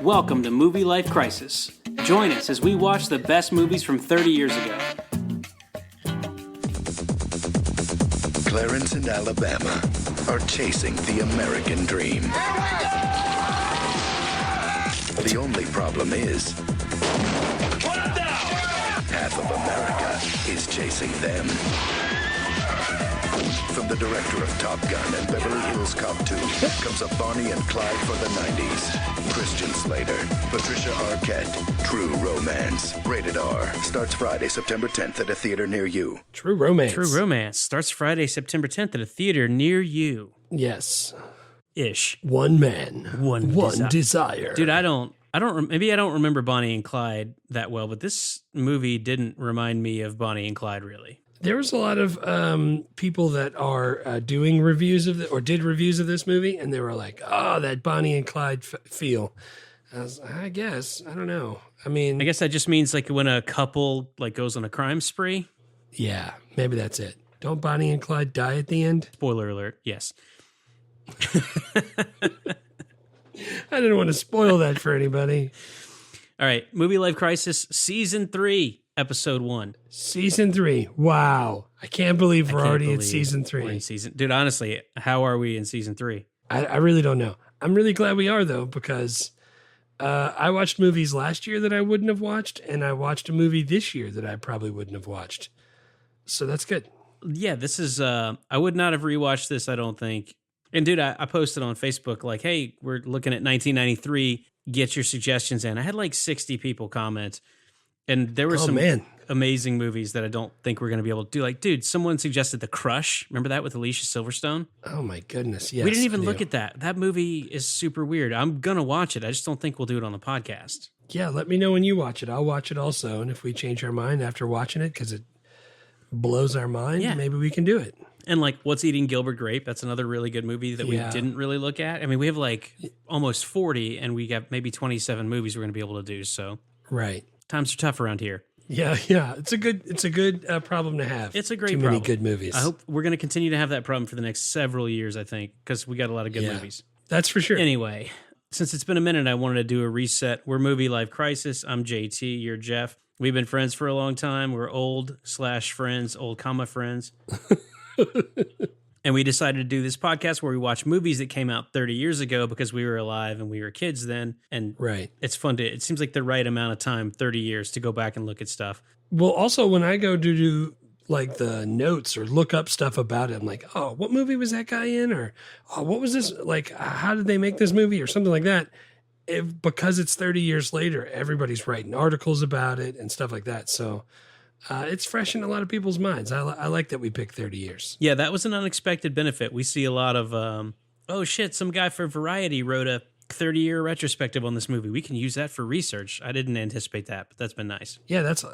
Welcome to Movie Life Crisis. Join us as we watch the best movies from 30 years ago. Clarence and Alabama are chasing the American dream. The only problem is, half of America is chasing them. From the director of Top Gun and Beverly Hills Cop 2 comes a Bonnie and Clyde for the 90s. Christian Slater, Patricia Arquette, True Romance. Rated R. Starts Friday, September 10th at a theater near you. True Romance. True Romance starts Friday, September 10th at a theater near you. Yes. Ish. One man. One desire. Dude, maybe I don't remember Bonnie and Clyde that well, but this movie didn't remind me of Bonnie and Clyde really. There was a lot of people that are doing reviews of or did reviews of this movie, and they were like, "Oh, that Bonnie and Clyde feel." I guess I don't know. I mean, I guess that just means like when a couple like goes on a crime spree. Yeah, maybe that's it. Don't Bonnie and Clyde die at the end? Spoiler alert. Yes. I didn't want to spoil that for anybody. All right, Movie Life Crisis Season 3. Episode 1. Season 3. Wow. I can't believe we're already at Season 3. Dude, honestly, how are we in Season 3? I really don't know. I'm really glad we are, though, because I watched movies last year that I wouldn't have watched, and I watched a movie this year that I probably wouldn't have watched. So that's good. Yeah, this is, I would not have rewatched this, I don't think. And dude, I posted on Facebook, like, hey, we're looking at 1993. Get your suggestions in. I had like 60 people comment. And there were some amazing movies that I don't think we're going to be able to do. Like, dude, someone suggested The Crush. Remember that with Alicia Silverstone? Oh, my goodness. Yes. We didn't even look at that. That movie is super weird. I'm going to watch it. I just don't think we'll do it on the podcast. Yeah, let me know when you watch it. I'll watch it also. And if we change our mind after watching it because it blows our mind, maybe we can do it. And like What's Eating Gilbert Grape? That's another really good movie that we didn't really look at. I mean, we have like almost 40 and we got maybe 27 movies we're going to be able to do. So right. Times are tough around here. Yeah. It's a good problem to have. It's a great problem. Too many good movies. I hope we're going to continue to have that problem for the next several years, I think, because we got a lot of good movies. That's for sure. Anyway, since it's been a minute, I wanted to do a reset. We're Movie Life Crisis. I'm JT. You're Jeff. We've been friends for a long time. We're old/friends, old friends. And we decided to do this podcast where we watch movies that came out 30 years ago because we were alive and we were kids then. And it's fun it seems like the right amount of time, 30 years, to go back and look at stuff. Well, also when I go to do like the notes or look up stuff about it, I'm like, oh, what movie was that guy in? Or oh, what was this? Like, how did they make this movie or something like that? Because it's 30 years later, everybody's writing articles about it and stuff like that. So it's fresh in a lot of people's minds. I like that we picked 30 years. Yeah, that was an unexpected benefit. We see a lot of, oh shit, some guy for Variety wrote a 30-year retrospective on this movie. We can use that for research. I didn't anticipate that, but that's been nice. Yeah, that's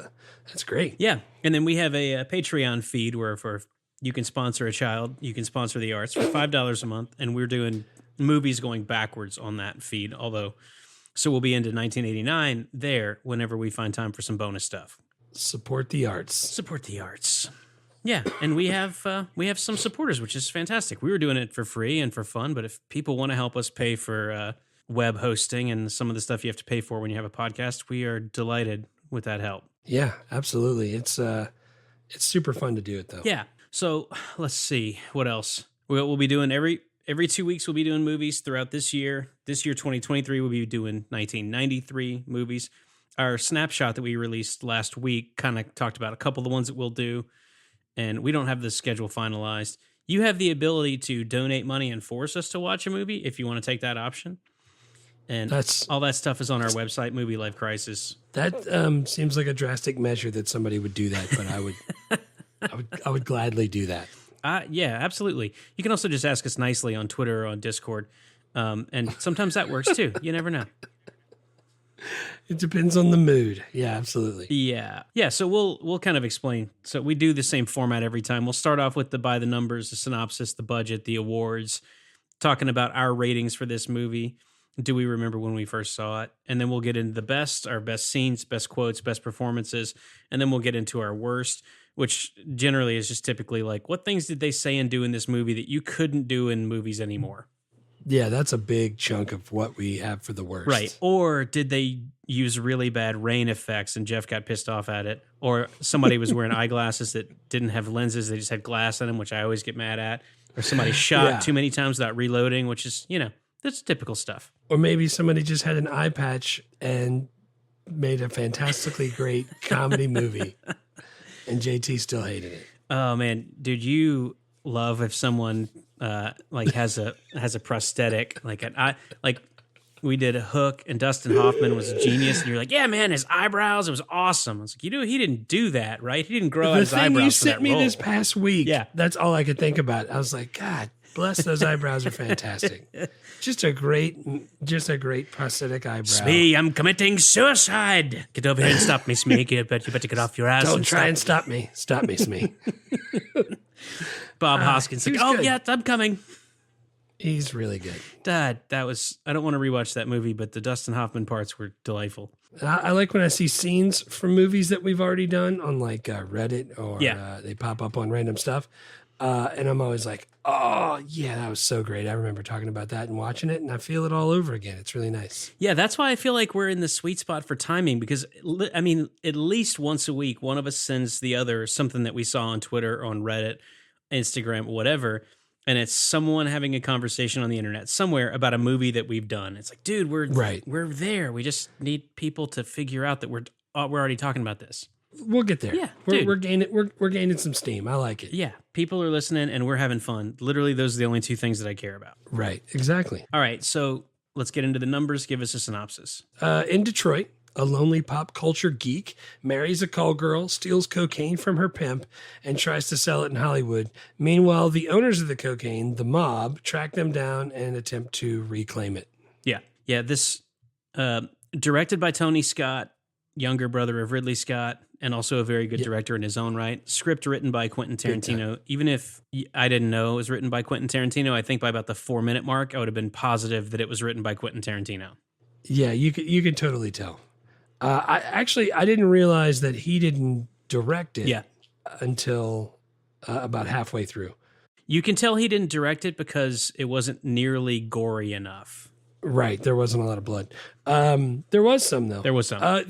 great. Yeah, and then we have a Patreon feed where for you can sponsor a child, you can sponsor the arts for $5 a month, and we're doing movies going backwards on that feed, so we'll be into 1989 there whenever we find time for some bonus stuff. Support the arts. Support the arts. Yeah, and we have some supporters, which is fantastic. We were doing it for free and for fun, but if people want to help us pay for web hosting and some of the stuff you have to pay for when you have a podcast, we are delighted with that help. Yeah, absolutely. It's super fun to do it though. Yeah. So let's see what else we'll be doing every 2 weeks. We'll be doing movies throughout this year. This year, 2023, we'll be doing 1993 movies. Our snapshot that we released last week kind of talked about a couple of the ones that we'll do, and we don't have the schedule finalized. You have the ability to donate money and force us to watch a movie if you want to take that option. And all that stuff is on our website, Movie Life Crisis. That seems like a drastic measure that somebody would do that, but I would gladly do that. Yeah, absolutely. You can also just ask us nicely on Twitter or on Discord, and sometimes that works too. You never know. It depends on the mood. Yeah, absolutely. Yeah. So we'll kind of explain. So we do the same format every time. We'll start off with by the numbers, the synopsis, the budget, the awards, talking about our ratings for this movie. Do we remember when we first saw it? And then we'll get into our best scenes, best quotes, best performances, and then we'll get into our worst, which generally is just typically like, what things did they say and do in this movie that you couldn't do in movies anymore? Yeah, that's a big chunk of what we have for the worst. Right. Or did they use really bad rain effects and Jeff got pissed off at it? Or somebody was wearing eyeglasses that didn't have lenses, they just had glass in them, which I always get mad at. Or somebody shot too many times without reloading, which is, that's typical stuff. Or maybe somebody just had an eye patch and made a fantastically great comedy movie, and JT still hated it. Oh man, dude, you love if someone has a prosthetic like we did a Hook and Dustin Hoffman was a genius, and you're like, yeah, man, his eyebrows, it was awesome. I was like, he didn't do that, right? He didn't grow out his eyebrows. The thing you sent me this past week, that's all I could think about. I was like, God bless, those eyebrows are fantastic. Just a great prosthetic eyebrow. Smee, I'm committing suicide. Get over here and stop me, Smee. You better get off your ass. Don't try and stop me. Stop me, Smee. Bob Hoskins, like, oh, yeah, I'm coming. He's really good. Dad, I don't want to rewatch that movie, but the Dustin Hoffman parts were delightful. I like when I see scenes from movies that we've already done on like Reddit or they pop up on random stuff. And I'm always like, oh, yeah, that was so great. I remember talking about that and watching it, and I feel it all over again. It's really nice. Yeah, that's why I feel like we're in the sweet spot for timing because, I mean, at least once a week, one of us sends the other something that we saw on Twitter, on Reddit, Instagram, whatever, and it's someone having a conversation on the internet somewhere about a movie that we've done. It's like, dude, we're there. We just need people to figure out that we're already talking about this. We'll get there. Yeah, we're gaining some steam. I like it. Yeah, people are listening and we're having fun. Literally, those are the only two things that I care about. Right, exactly. All right, so let's get into the numbers. Give us a synopsis. In Detroit, a lonely pop culture geek marries a call girl, steals cocaine from her pimp, and tries to sell it in Hollywood. Meanwhile, the owners of the cocaine, the mob, track them down and attempt to reclaim it. Yeah. This directed by Tony Scott, younger brother of Ridley Scott, and also a very good director in his own right. Script written by Quentin Tarantino. Even if I didn't know it was written by Quentin Tarantino, I think by about the 4-minute mark, I would have been positive that it was written by Quentin Tarantino. Yeah, you could totally tell. I didn't realize that he didn't direct it until about halfway through. You can tell he didn't direct it because it wasn't nearly gory enough. Right, there wasn't a lot of blood. There was some though. There was some. I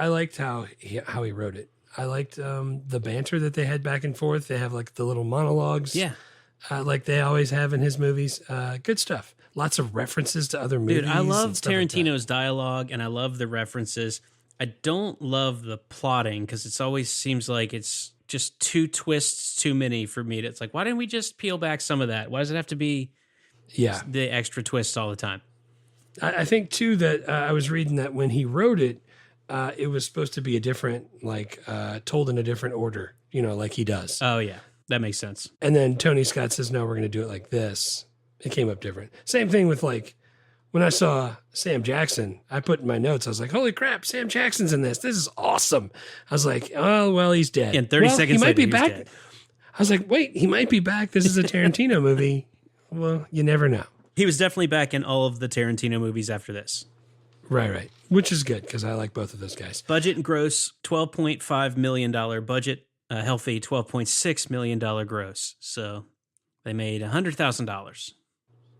liked how he wrote it. I liked the banter that they had back and forth. They have like the little monologues. Yeah, like they always have in his movies. Good stuff. Lots of references to other movies. Dude, I love Tarantino's dialogue and I love the references. I don't love the plotting because it always seems like it's just two twists too many for me. It's like, why didn't we just peel back some of that? Why does it have to be the extra twists all the time? I think too that I was reading that when he wrote it, it was supposed to be a different, told in a different order, like he does. Oh yeah, that makes sense. And then Tony Scott says, no, we're going to do it like this. It came up different. Same thing with when I saw Sam Jackson, I put in my notes, I was like, holy crap, Sam Jackson's in this. This is awesome. I was like, oh, well, he's dead. And 30 seconds he might later, be back. Dead. I was like, wait, he might be back. This is a Tarantino movie. Well, you never know. He was definitely back in all of the Tarantino movies after this. Right. Which is good because I like both of those guys. Budget and gross, $12.5 million budget, a healthy $12.6 million gross. So they made $100,000.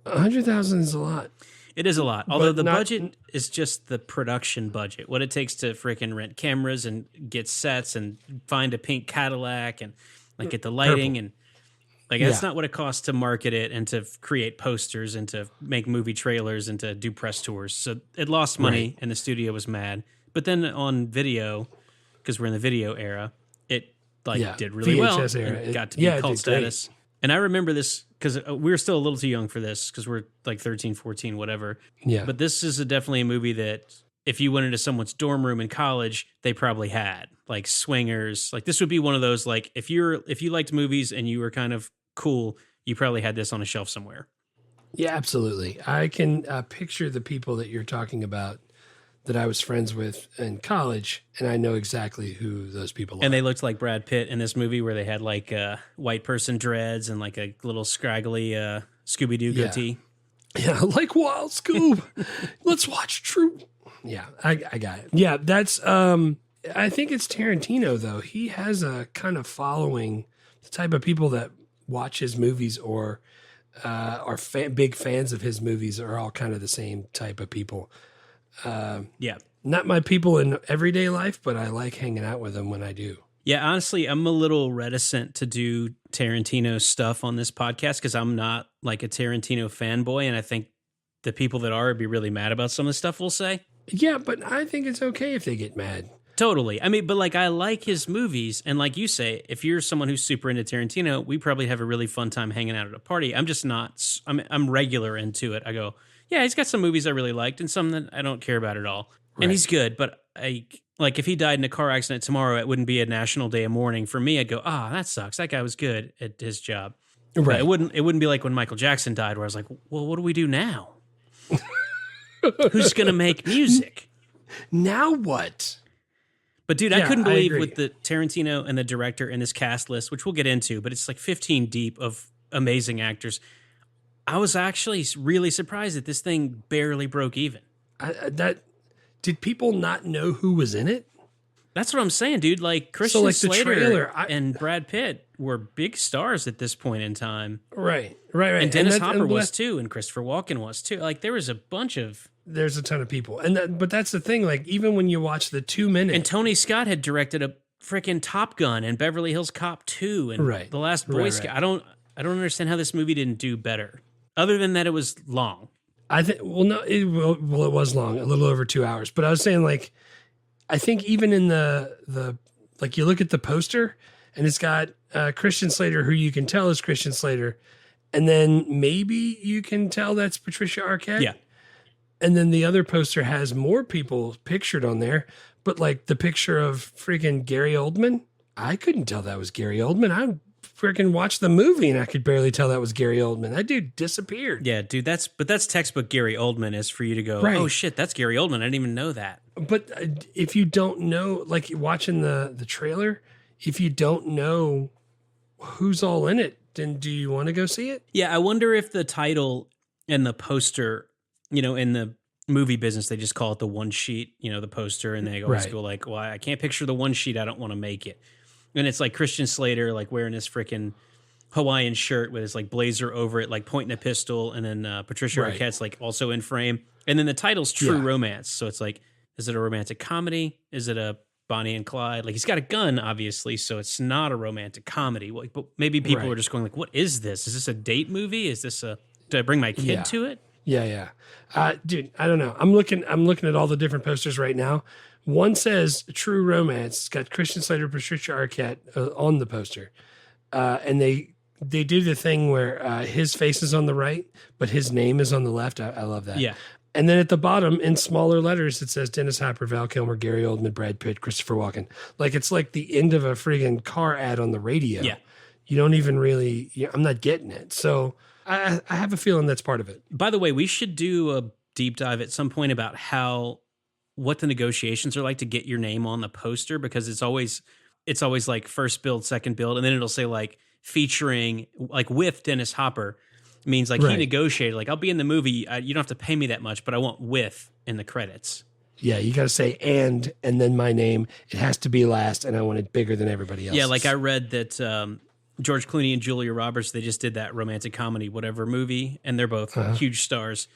100,000 is a lot. It is a lot. Although the budget is just the production budget. What it takes to freaking rent cameras and get sets and find a pink Cadillac and get the lighting and that's not what it costs to market it and to create posters and to make movie trailers and to do press tours. So it lost money and the studio was mad. But then on video, because we're in the video era, it did really VHS well era. and got to be cult status. Great. And I remember this because we were still a little too young for this because we're like 13, 14, whatever. Yeah. But this is definitely a movie that if you went into someone's dorm room in college, they probably had like swingers. Like this would be one of those, like if you liked movies and you were kind of cool, you probably had this on a shelf somewhere. Yeah, absolutely. I can picture the people that you're talking about that I was friends with in college, and I know exactly who those people are. And they looked like Brad Pitt in this movie where they had like white person dreads and like a little scraggly Scooby-Doo goatee. Yeah, like Wild Scoob. Let's watch True. Yeah, I got it. Yeah, that's, I think it's Tarantino, though. He has a kind of following, the type of people that watch his movies or are big fans of his movies are all kind of the same type of people. Yeah. Not my people in everyday life, but I like hanging out with them when I do. Yeah, honestly, I'm a little reticent to do Tarantino stuff on this podcast because I'm not like a Tarantino fanboy, and I think the people that are would be really mad about some of the stuff we'll say. Yeah, but I think it's okay if they get mad. Totally. I mean, but like I like his movies, and like you say, if you're someone who's super into Tarantino, we probably have a really fun time hanging out at a party. I'm just not. I'm regular into it. I go, yeah, he's got some movies I really liked, and some that I don't care about at all. Right. And he's good, but like if he died in a car accident tomorrow, it wouldn't be a national day of mourning for me. I'd go, that sucks. That guy was good at his job. Right. But it wouldn't be like when Michael Jackson died, where I was like, well, what do we do now? Who's gonna make music? Now what? But dude, I couldn't believe with the Tarantino and the director and this cast list, which we'll get into, but it's like 15 deep of amazing actors. I was actually really surprised that this thing barely broke even. Did people not know who was in it? That's what I'm saying, dude. Like Christian Slater and Brad Pitt were big stars at this point in time. Right. And Dennis Hopper was too, and Christopher Walken was too. Like there was a bunch of... There's a ton of people. But that's the thing, like even when you watch the 2 minutes... And Tony Scott had directed a freaking Top Gun and Beverly Hills Cop 2 and The Last Boy Scout. I don't understand how this movie didn't do better. Other than that it was long. I think, it was long, a little over 2 hours. But I was saying, like, I think even in the like, you look at the poster, and it's got Christian Slater, who you can tell is Christian Slater, and then maybe you can tell that's Patricia Arquette. Yeah. And then the other poster has more people pictured on there, but like the picture of freaking Gary Oldman, I couldn't tell that was Gary Oldman. I freaking watched the movie and I could barely tell that was Gary Oldman. That dude disappeared. Yeah, dude, that's textbook Gary Oldman is for you to go, oh shit, that's Gary Oldman. I didn't even know that. But if you don't know, like watching the trailer, if you don't know who's all in it, then do you want to go see it? Yeah, I wonder if the title and the poster, in the movie business, they just call it the one sheet, the poster, and they always go like, well, I can't picture the one sheet. I don't want to make it. And it's like Christian Slater, like wearing this freaking Hawaiian shirt with his like blazer over it, like pointing a pistol. And then Patricia Arquette's like also in frame. And then the title's True Romance. So it's like, is it a romantic comedy? Is it a Bonnie and Clyde? Like he's got a gun, obviously. So it's not a romantic comedy. Like, but maybe people are just going like, what is this? Is this a date movie? Is this did I bring my kid to it? Yeah. Dude, I don't know. I'm looking at all the different posters right now. One says True Romance. It's got Christian Slater, Patricia Arquette on the poster. And they do the thing where his face is on the right, but his name is on the left. I love that. Yeah. And then at the bottom, in smaller letters, it says Dennis Hopper, Val Kilmer, Gary Oldman, Brad Pitt, Christopher Walken. Like it's like the end of a friggin' car ad on the radio. Yeah. You don't even really, I'm not getting it. So I have a feeling that's part of it. By the way, we should do a deep dive at some point about what the negotiations are like to get your name on the poster, because it's always like first build, second build, and then it'll say like featuring, like with Dennis Hopper, means like he negotiated, like I'll be in the movie, you don't have to pay me that much, but I want with in the credits. Yeah, you got to say and then my name. It has to be last, and I want it bigger than everybody else. Yeah, like I read that George Clooney and Julia Roberts, they just did that romantic comedy whatever movie, and they're both huge stars.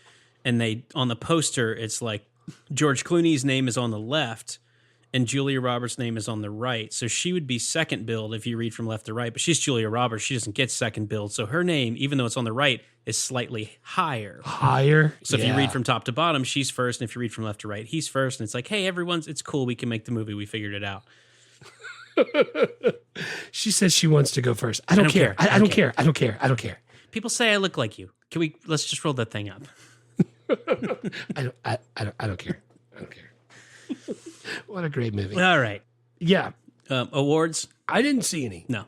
And they on the poster, it's like George Clooney's name is on the left and Julia Roberts' name is on the right. So she would be second billed if you read from left to right, but she's Julia Roberts. She doesn't get second billed. So her name, even though it's on the right, is slightly higher. So if you read from top to bottom, she's first. And if you read from left to right, he's first. And it's like, hey, it's cool. We can make the movie. We figured it out. She says she wants to go first. I don't care. I don't care. I don't care. People say I look like you. Let's just roll that thing up. I don't care. What a great movie. All right. Yeah. Awards? I didn't see any. No.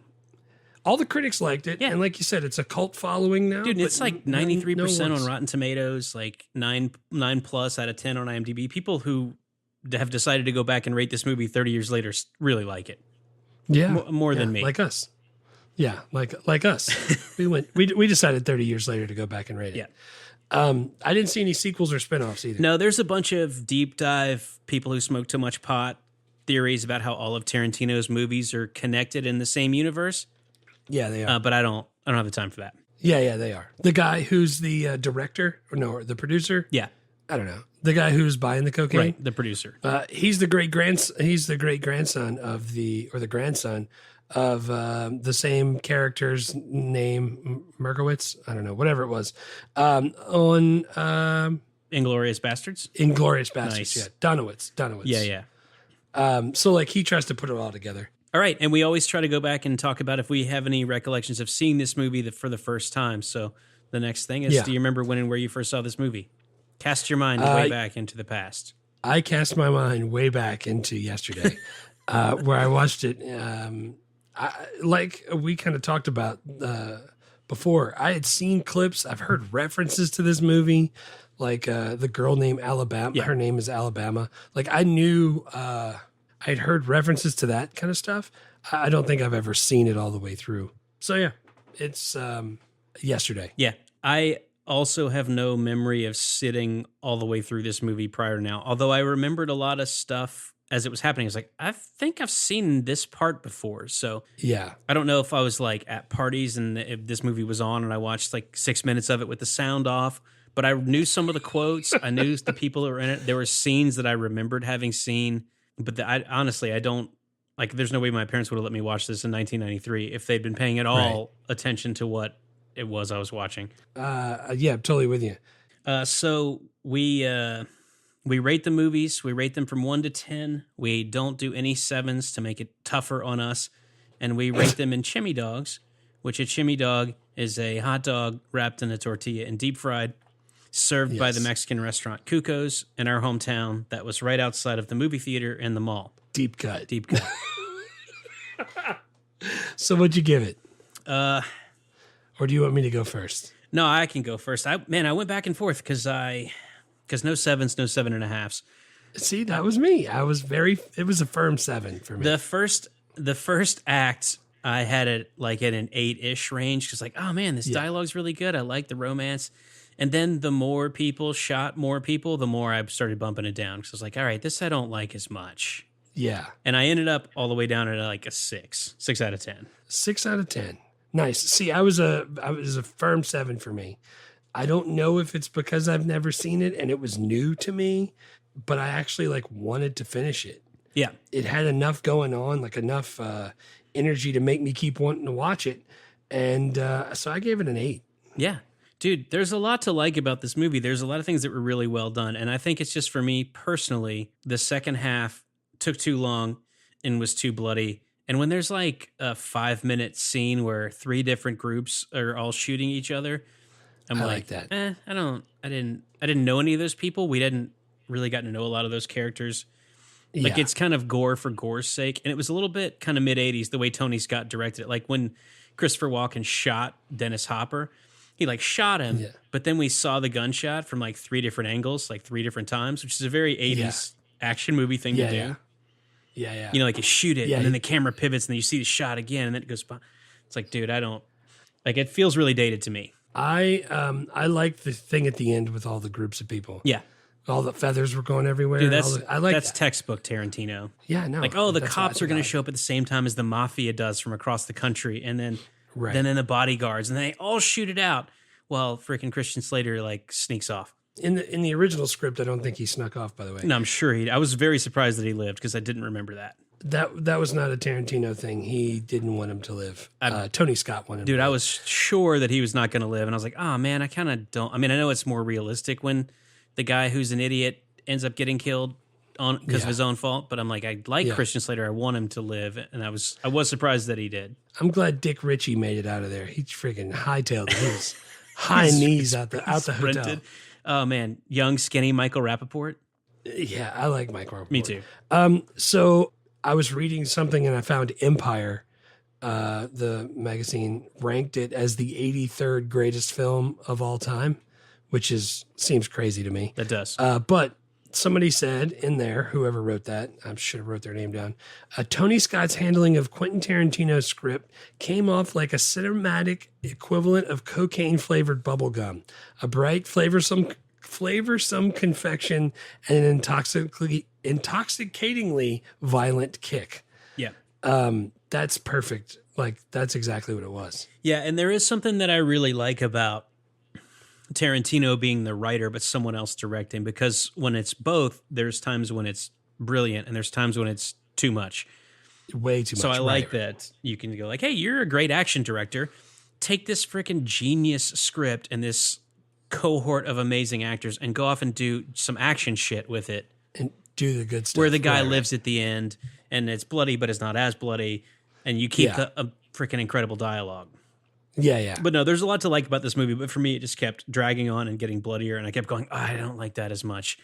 All the critics liked it. Yeah. And like you said, it's a cult following now. Dude, it's like 93% on Rotten Tomatoes, like 9 plus out of 10 on IMDb. People who have decided to go back and rate this movie 30 years later really like it. Yeah. More than me. Like us. Yeah. Like us. We decided 30 years later to go back and rate it. Yeah. I didn't see any sequels or spinoffs either. No, there's a bunch of deep dive people who smoke too much pot theories about how all of Tarantino's movies are connected in the same universe. Yeah, they are. But I don't have the time for that. Yeah, they are. The guy who's the director, or the producer. Yeah. I don't know. The guy who's buying the cocaine. Right, the producer. He's the great grandson of the grandson of the same character's name, Merkowitz. I don't know, whatever it was. On Inglourious Bastards. Inglourious Bastards. Nice. Yeah, Donowitz. Yeah. So like he tries to put it all together. All right, and we always try to go back and talk about if we have any recollections of seeing this movie for the first time. So the next thing is, do you remember when and where you first saw this movie? Cast your mind way back into the past. I cast my mind way back into yesterday, where I watched it. Like we kind of talked about before, I had seen clips. I've heard references to this movie, like the girl named Alabama. Yeah. Her name is Alabama. Like I knew, I'd heard references to that kind of stuff. I don't think I've ever seen it all the way through. So yeah, it's yesterday. Yeah, I also have no memory of sitting all the way through this movie prior to now. Although I remembered a lot of stuff as it was happening. I was like, I think I've seen this part before. So yeah, I don't know if I was like at parties and if this movie was on and I watched like 6 minutes of it with the sound off, but I knew some of the quotes. I knew the people that were in it. There were scenes that I remembered having seen, but honestly, I don't, like, there's no way my parents would have let me watch this in 1993 if they'd been paying at all attention to what it was I was watching. Yeah, I'm totally with you. So we rate the movies. We rate them from 1 to 10. We don't do any 7s to make it tougher on us. And we rate them in chimmy dogs, which a chimmy dog is a hot dog wrapped in a tortilla and deep fried, served by the Mexican restaurant Cuco's in our hometown that was right outside of the movie theater and the mall. Deep cut. Deep cut. So what'd you give it? Or do you want me to go first? No, I can go first. I went back and forth because no 7s, no 7.5s. See, that was me. It was a firm 7 for me. The first act, I had it like at an 8-ish range because like, oh man, this dialogue's really good. I like the romance. And then the more people shot more people, the more I started bumping it down because I was like, all right, this I don't like as much. Yeah. And I ended up all the way down at like a 6 out of 10. 6 out of 10. Nice. See, I was a firm 7 for me. I don't know if it's because I've never seen it and it was new to me, but I actually like wanted to finish it. Yeah. It had enough going on, like enough energy to make me keep wanting to watch it. And so I gave it an 8. Yeah. Dude, there's a lot to like about this movie. There's a lot of things that were really well done. And I think it's just for me personally, the second half took too long and was too bloody. And when there's like a 5-minute scene where 3 different groups are all shooting each other, I'm like that. I didn't know any of those people. We didn't really gotten to know a lot of those characters. Like it's kind of gore for gore's sake. And it was a little bit kind of mid-80s, the way Tony Scott directed it. Like when Christopher Walken shot Dennis Hopper, he like shot him, but then we saw the gunshot from like 3 different angles, like 3 different times, which is a very 80s action movie thing to do. Yeah. You know, like you shoot it and then the camera pivots and then you see the shot again and then it goes by. It's like, dude, it feels really dated to me. I like the thing at the end with all the groups of people. Yeah. All the feathers were going everywhere. Dude, that's textbok Tarantino. Yeah, no. Like, the cops are going to show up at the same time as the mafia does from across the country. And then the bodyguards and they all shoot it out while freaking Christian Slater like sneaks off. In the original script, I don't think he snuck off, by the way. No, I'm sure I was very surprised that he lived because I didn't remember that. That was not a Tarantino thing. He didn't want him to live. Tony Scott wanted him to live. Dude, I was sure that he was not going to live. And I was like, oh, man, I kind of don't. I mean, I know it's more realistic when the guy who's an idiot ends up getting killed because of his own fault. But I'm like, I like Christian Slater. I want him to live. And I was surprised that he did. I'm glad Dick Ritchie made it out of there. He freaking hightailed his high knees out the hotel. Oh, man. Young, skinny Michael Rappaport. Yeah, I like Michael Rappaport. Me too. So I was reading something and I found Empire, the magazine, ranked it as the 83rd greatest film of all time, which seems crazy to me. That does. But somebody said in there, whoever wrote that, I should have wrote their name down, Tony Scott's handling of Quentin Tarantino's script came off like a cinematic equivalent of cocaine-flavored bubblegum, a bright, flavorsome confection, and an intoxicatingly violent kick. Yeah. That's perfect. Like, that's exactly what it was. Yeah, and there is something that I really like about Tarantino being the writer, but someone else directing, because when it's both, there's times when it's brilliant and there's times when it's too much. Way too much. So I like that you can go like, hey, you're a great action director. Take this freaking genius script and this cohort of amazing actors and go off and do some action shit with it. And do the good stuff. Where the guy lives at the end and it's bloody, but it's not as bloody. And you keep a freaking incredible dialogue. Yeah, yeah. But no, there's a lot to like about this movie. But for me, it just kept dragging on and getting bloodier. And I kept going, I don't like that as much.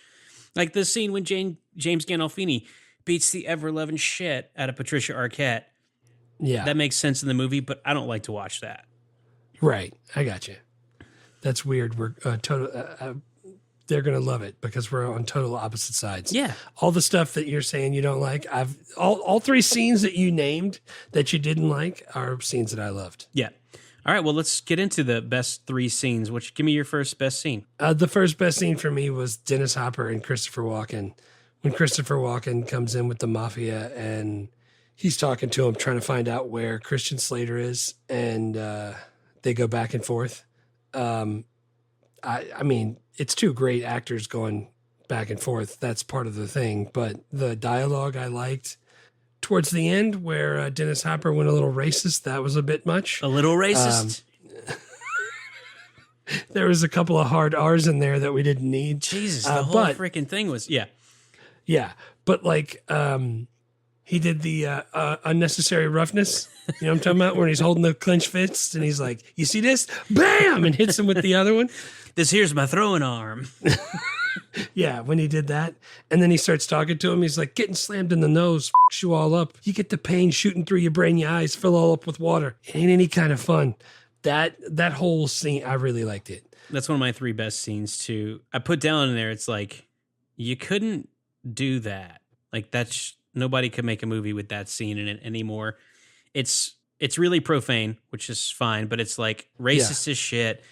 Like the scene when James Gandolfini beats the ever-loving shit out of Patricia Arquette. Yeah. That makes sense in the movie, but I don't like to watch that. Right. I got you. That's weird. We're they're going to love it because we're on total opposite sides. Yeah. All the stuff that you're saying you don't like, all three scenes that you named that you didn't like are scenes that I loved. Yeah. All right, well, let's get into the best three scenes. Give me your first best scene. The first best scene for me was Dennis Hopper and Christopher Walken. When Christopher Walken comes in with the mafia and he's talking to him, trying to find out where Christian Slater is, and they go back and forth. I mean, it's two great actors going back and forth. That's part of the thing. But the dialogue I liked. Towards the end, where Dennis Hopper went a little racist, that was a bit much. A little racist? There was a couple of hard R's in there that we didn't need. Jesus, the whole freaking thing was, yeah. Yeah, but like he did the unnecessary roughness. You know what I'm talking about? When he's holding the clenched fist and he's like, you see this? Bam! And hits him with the other one. This here's my throwing arm. Yeah, when he did that. And then he starts talking to him. He's like, getting slammed in the nose f***s you all up. You get the pain shooting through your brain, your eyes fill all up with water. It ain't any kind of fun. That whole scene, I really liked it. That's one of my three best scenes, too. I put down in there, it's like, you couldn't do that. Like, nobody could make a movie with that scene in it anymore. It's really profane, which is fine, but it's like racist as shit.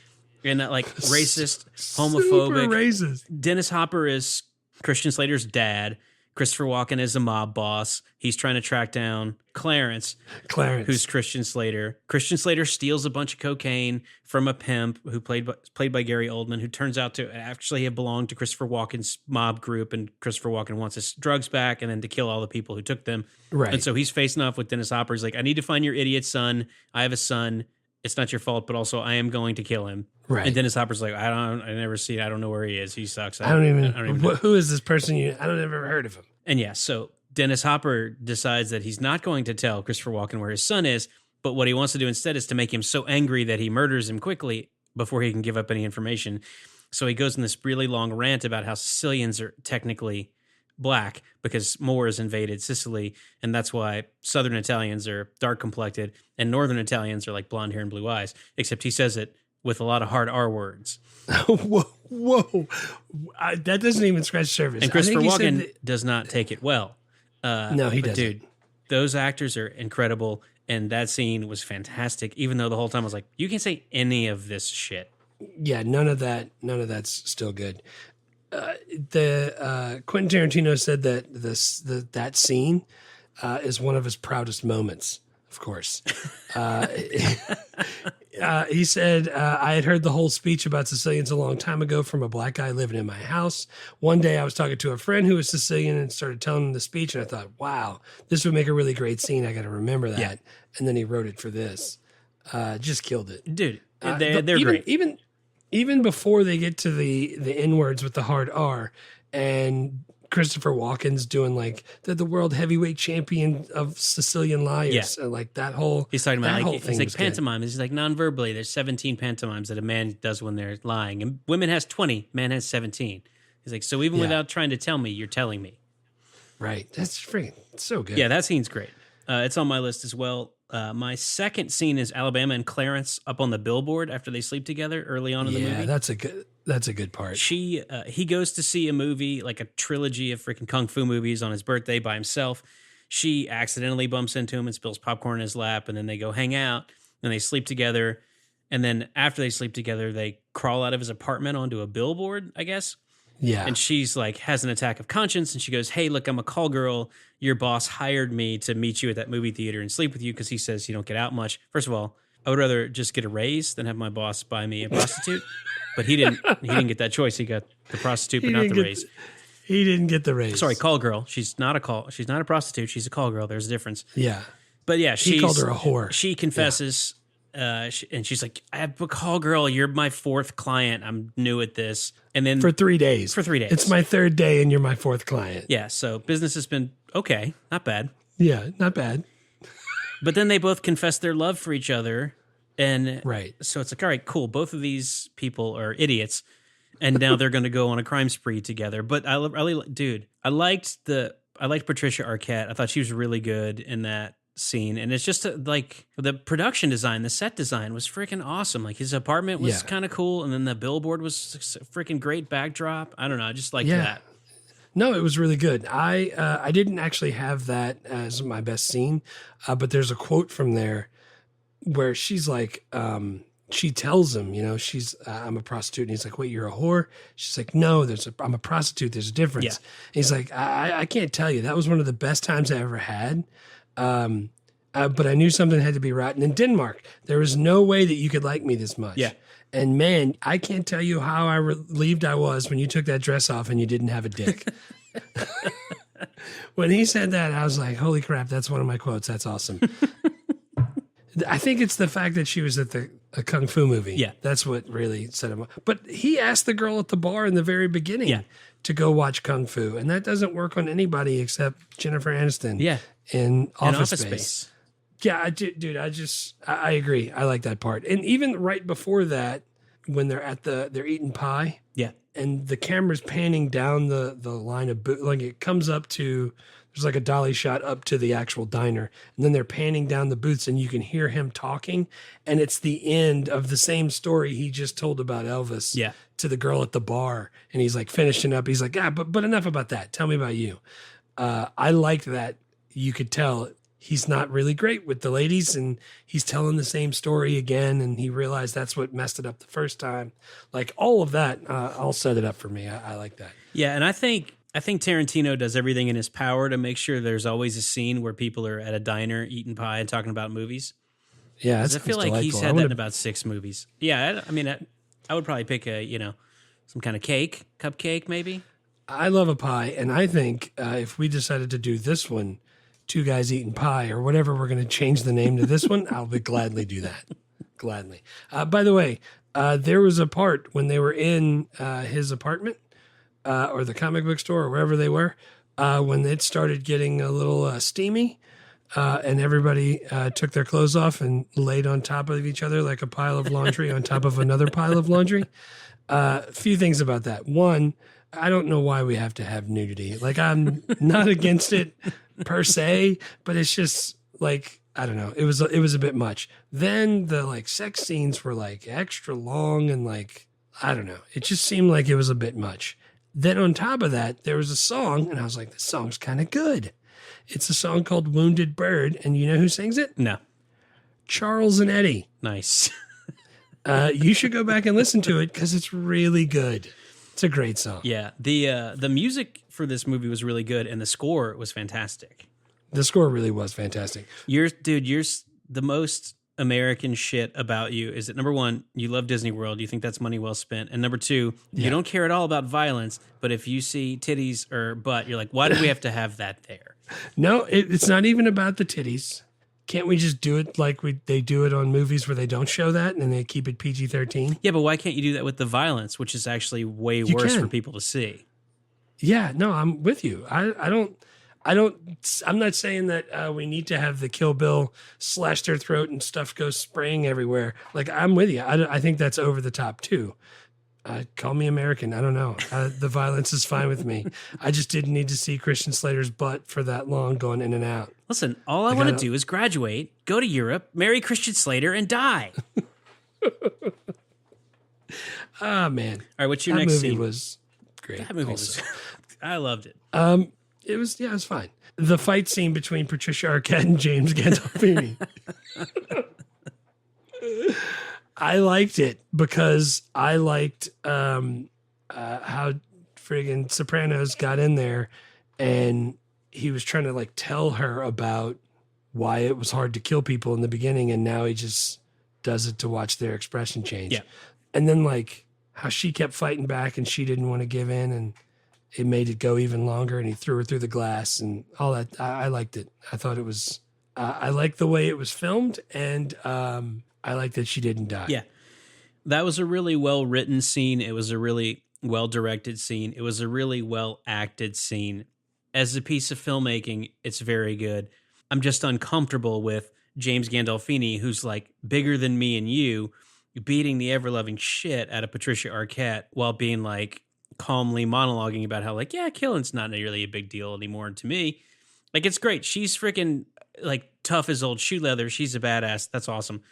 And like racist, homophobic. Super racist. Dennis Hopper is Christian Slater's dad. Christopher Walken is a mob boss. He's trying to track down Clarence, who's Christian Slater. Christian Slater steals a bunch of cocaine from a pimp who played by Gary Oldman, who turns out to actually have belonged to Christopher Walken's mob group, and Christopher Walken wants his drugs back and then to kill all the people who took them. Right. And so he's facing off with Dennis Hopper. He's like, I need to find your idiot son. I have a son. It's not your fault, but also I am going to kill him. Right. And Dennis Hopper's like, I never see it. I don't know where he is. He sucks. I don't even know. Who is this person? I don't ever heard of him. And yeah, so Dennis Hopper decides that he's not going to tell Christopher Walken where his son is, but what he wants to do instead is to make him so angry that he murders him quickly before he can give up any information. So he goes in this really long rant about how Sicilians are technically black because Moors invaded Sicily, and that's why Southern Italians are dark complected and Northern Italians are like blonde hair and blue eyes, except he says it with a lot of hard R words. Whoa. That doesn't even scratch the surface. And Christopher Walken does not take it well. No, he doesn't. Dude, those actors are incredible, and that scene was fantastic, even though the whole time I was like, you can't say any of this shit. Yeah, none of that's still good. The Quentin Tarantino said that that scene is one of his proudest moments, of course. He said, I had heard the whole speech about Sicilians a long time ago from a black guy living in my house. One day I was talking to a friend who was Sicilian and started telling him the speech, and I thought, wow, this would make a really great scene. I got to remember that. Yeah. And then he wrote it for this. Just killed it. Dude, they're great. Even before they get to the N-words with the hard R, and Christopher Walken's doing like the world heavyweight champion of Sicilian liars. Yeah. Like that whole he's talking about like, he's like pantomime. He's like non-verbally. There's 17 pantomimes that a man does when they're lying. And women has 20, man has 17. He's like, so even without trying to tell me, you're telling me. Right. That's freaking so good. Yeah, that scene's great. It's on my list as well. My second scene is Alabama and Clarence up on the billboard after they sleep together early on in the movie. Yeah, that's a good part. He goes to see a movie, like a trilogy of freaking kung fu movies on his birthday by himself. She accidentally bumps into him and spills popcorn in his lap, and then they go hang out, and they sleep together. And then after they sleep together, they crawl out of his apartment onto a billboard, I guess. Yeah. And she's like, has an attack of conscience. And she goes, hey, look, I'm a call girl. Your boss hired me to meet you at that movie theater and sleep with you because he says you don't get out much. First of all, I would rather just get a raise than have my boss buy me a prostitute. But he didn't get that choice. He got the prostitute, but not the raise. He didn't get the raise. Sorry, call girl. She's not a prostitute. She's a call girl. There's a difference. Yeah. But yeah, he called her a whore. She confesses, and she's like, "I have a call girl. You're my fourth client. I'm new at this." And then for 3 days. It's my third day, and you're my fourth client. Yeah. So business has been okay, not bad. Yeah, not bad. But then they both confess their love for each other, and right. So it's like, all right, cool. Both of these people are idiots, and now they're going to go on a crime spree together. But I liked Patricia Arquette. I thought she was really good in that scene, and it's just like the production design, the set design was freaking awesome. Like his apartment was kind of cool, and then the billboard was a freaking great backdrop. I don't know, I just liked that. No, it was really good. I didn't actually have that as my best scene, but there's a quote from there where she's like, she tells him, I'm a prostitute, and he's like, wait, you're a whore? She's like, no, I'm a prostitute. There's a difference. Yeah. He's like, I can't tell you. That was one of the best times I ever had. But I knew something had to be rotten. In Denmark, there was no way that you could like me this much. Yeah. And man, I can't tell you how I relieved I was when you took that dress off and you didn't have a dick. When he said that, I was like, holy crap, that's one of my quotes. That's awesome. I think it's the fact that she was at a Kung Fu movie. Yeah. That's what really set him up. But he asked the girl at the bar in the very beginning to go watch Kung Fu. And that doesn't work on anybody except Jennifer Aniston. Yeah. In Office Space. Yeah, dude, I agree. I like that part. And even right before that, when they're eating pie. Yeah. And the camera's panning down the line of like it comes up to, there's like a dolly shot up to the actual diner. And then they're panning down the booths and you can hear him talking. And it's the end of the same story he just told about Elvis to the girl at the bar. And he's like finishing up. He's like, but enough about that. Tell me about you. I liked that. You could tell he's not really great with the ladies and he's telling the same story again. And he realized that's what messed it up the first time. Like all of that, all set it up for me. I like that. Yeah. And I think Tarantino does everything in his power to make sure there's always a scene where people are at a diner eating pie and talking about movies. Yeah. I feel like he's had that in about 6 movies. Yeah. I mean, I would probably pick some kind of cupcake maybe. I love a pie. And I think if we decided to do this one, Two Guys Eating Pie or whatever, we're going to change the name to this one. I'll gladly do that. Gladly. By the way, there was a part when they were in his apartment or the comic book store or wherever they were, when it started getting a little steamy and everybody took their clothes off and laid on top of each other like a pile of laundry on top of another pile of laundry. A few things about that. One, I don't know why we have to have nudity. Like, I'm not against it per se, but it's just like, I don't know. It was a bit much. Then the like sex scenes were like extra long and like, I don't know. It just seemed like it was a bit much. Then on top of that, there was a song and I was like, this song's kind of good. It's a song called Wounded Bird. And you know who sings it? No. Charles and Eddie. Nice. You should go back and listen to it because it's really good. It's a great song. Yeah. The music for this movie was really good and the score was fantastic. The score really was fantastic. You're the most American shit about you is that number one, you love Disney World. You think that's money well spent. And number two, you don't care at all about violence. But if you see titties or butt, you're like, why do we have to have that there? No, it's not even about the titties. Can't we just do it like they do it on movies where they don't show that and they keep it PG-13? Yeah, but why can't you do that with the violence, which is actually way worse for people to see? Yeah, no, I'm with you. I'm not saying that we need to have the Kill Bill slash their throat and stuff go spraying everywhere. Like, I'm with you. I think that's over the top too. Call me American. I don't know. The violence is fine with me. I just didn't need to see Christian Slater's butt for that long going in and out. Listen, all I want to do is graduate, go to Europe, marry Christian Slater, and die. Ah, man. All right, what's your next scene? That movie was great. That movie was... I loved it. It was fine. The fight scene between Patricia Arquette and James Gandolfini. I liked it because I liked how friggin' Sopranos got in there and he was trying to like tell her about why it was hard to kill people in the beginning, and now he just does it to watch their expression change. Yeah. And then like how she kept fighting back and she didn't want to give in, and it made it go even longer, and he threw her through the glass and all that. I liked it. I thought it was, I liked the way it was filmed, and I liked that she didn't die. Yeah. That was a really well-written scene. It was a really well-directed scene. It was a really well-acted scene. As a piece of filmmaking, it's very good. I'm just uncomfortable with James Gandolfini, who's like bigger than me and you, beating the ever-loving shit out of Patricia Arquette while being like calmly monologuing about how like, yeah, killing's not really a big deal anymore to me. Like, it's great. She's freaking like tough as old shoe leather. She's a badass. That's awesome.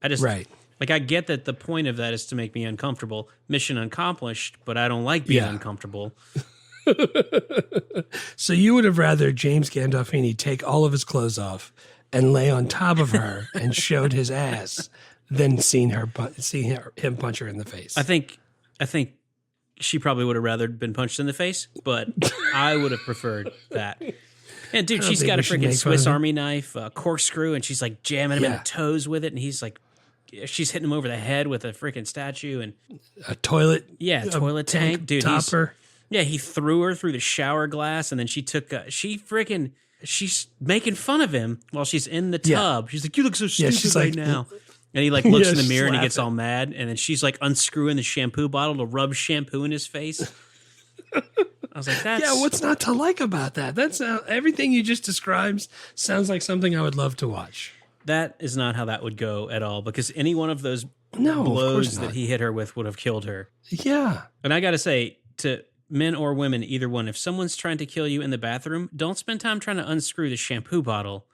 I just, like, I get that the point of that is to make me uncomfortable. Mission accomplished, but I don't like being uncomfortable. So you would have rather James Gandolfini take all of his clothes off and lay on top of her and showed his ass than seeing him punch her in the face. I think she probably would have rather been punched in the face, but I would have preferred that. And dude, she's got a freaking Swiss Army knife, a corkscrew, and she's like jamming him in the toes with it, and he's like, she's hitting him over the head with a freaking statue and a toilet. Yeah, a toilet tank, dude. Topper. He threw her through the shower glass, and then she took. She's making fun of him while she's in the tub. She's like, "You look so stupid right now." And he like looks in the mirror and he gets all mad, and then she's like unscrewing the shampoo bottle to rub shampoo in his face. I was like, "That's what's not to like about that? That's everything you just described sounds like something I would love to watch." That is not how that would go at all, because any one of those blows blows that he hit her with would have killed her. Yeah. And I got to say, to men or women, either one, if someone's trying to kill you in the bathroom, don't spend time trying to unscrew the shampoo bottle.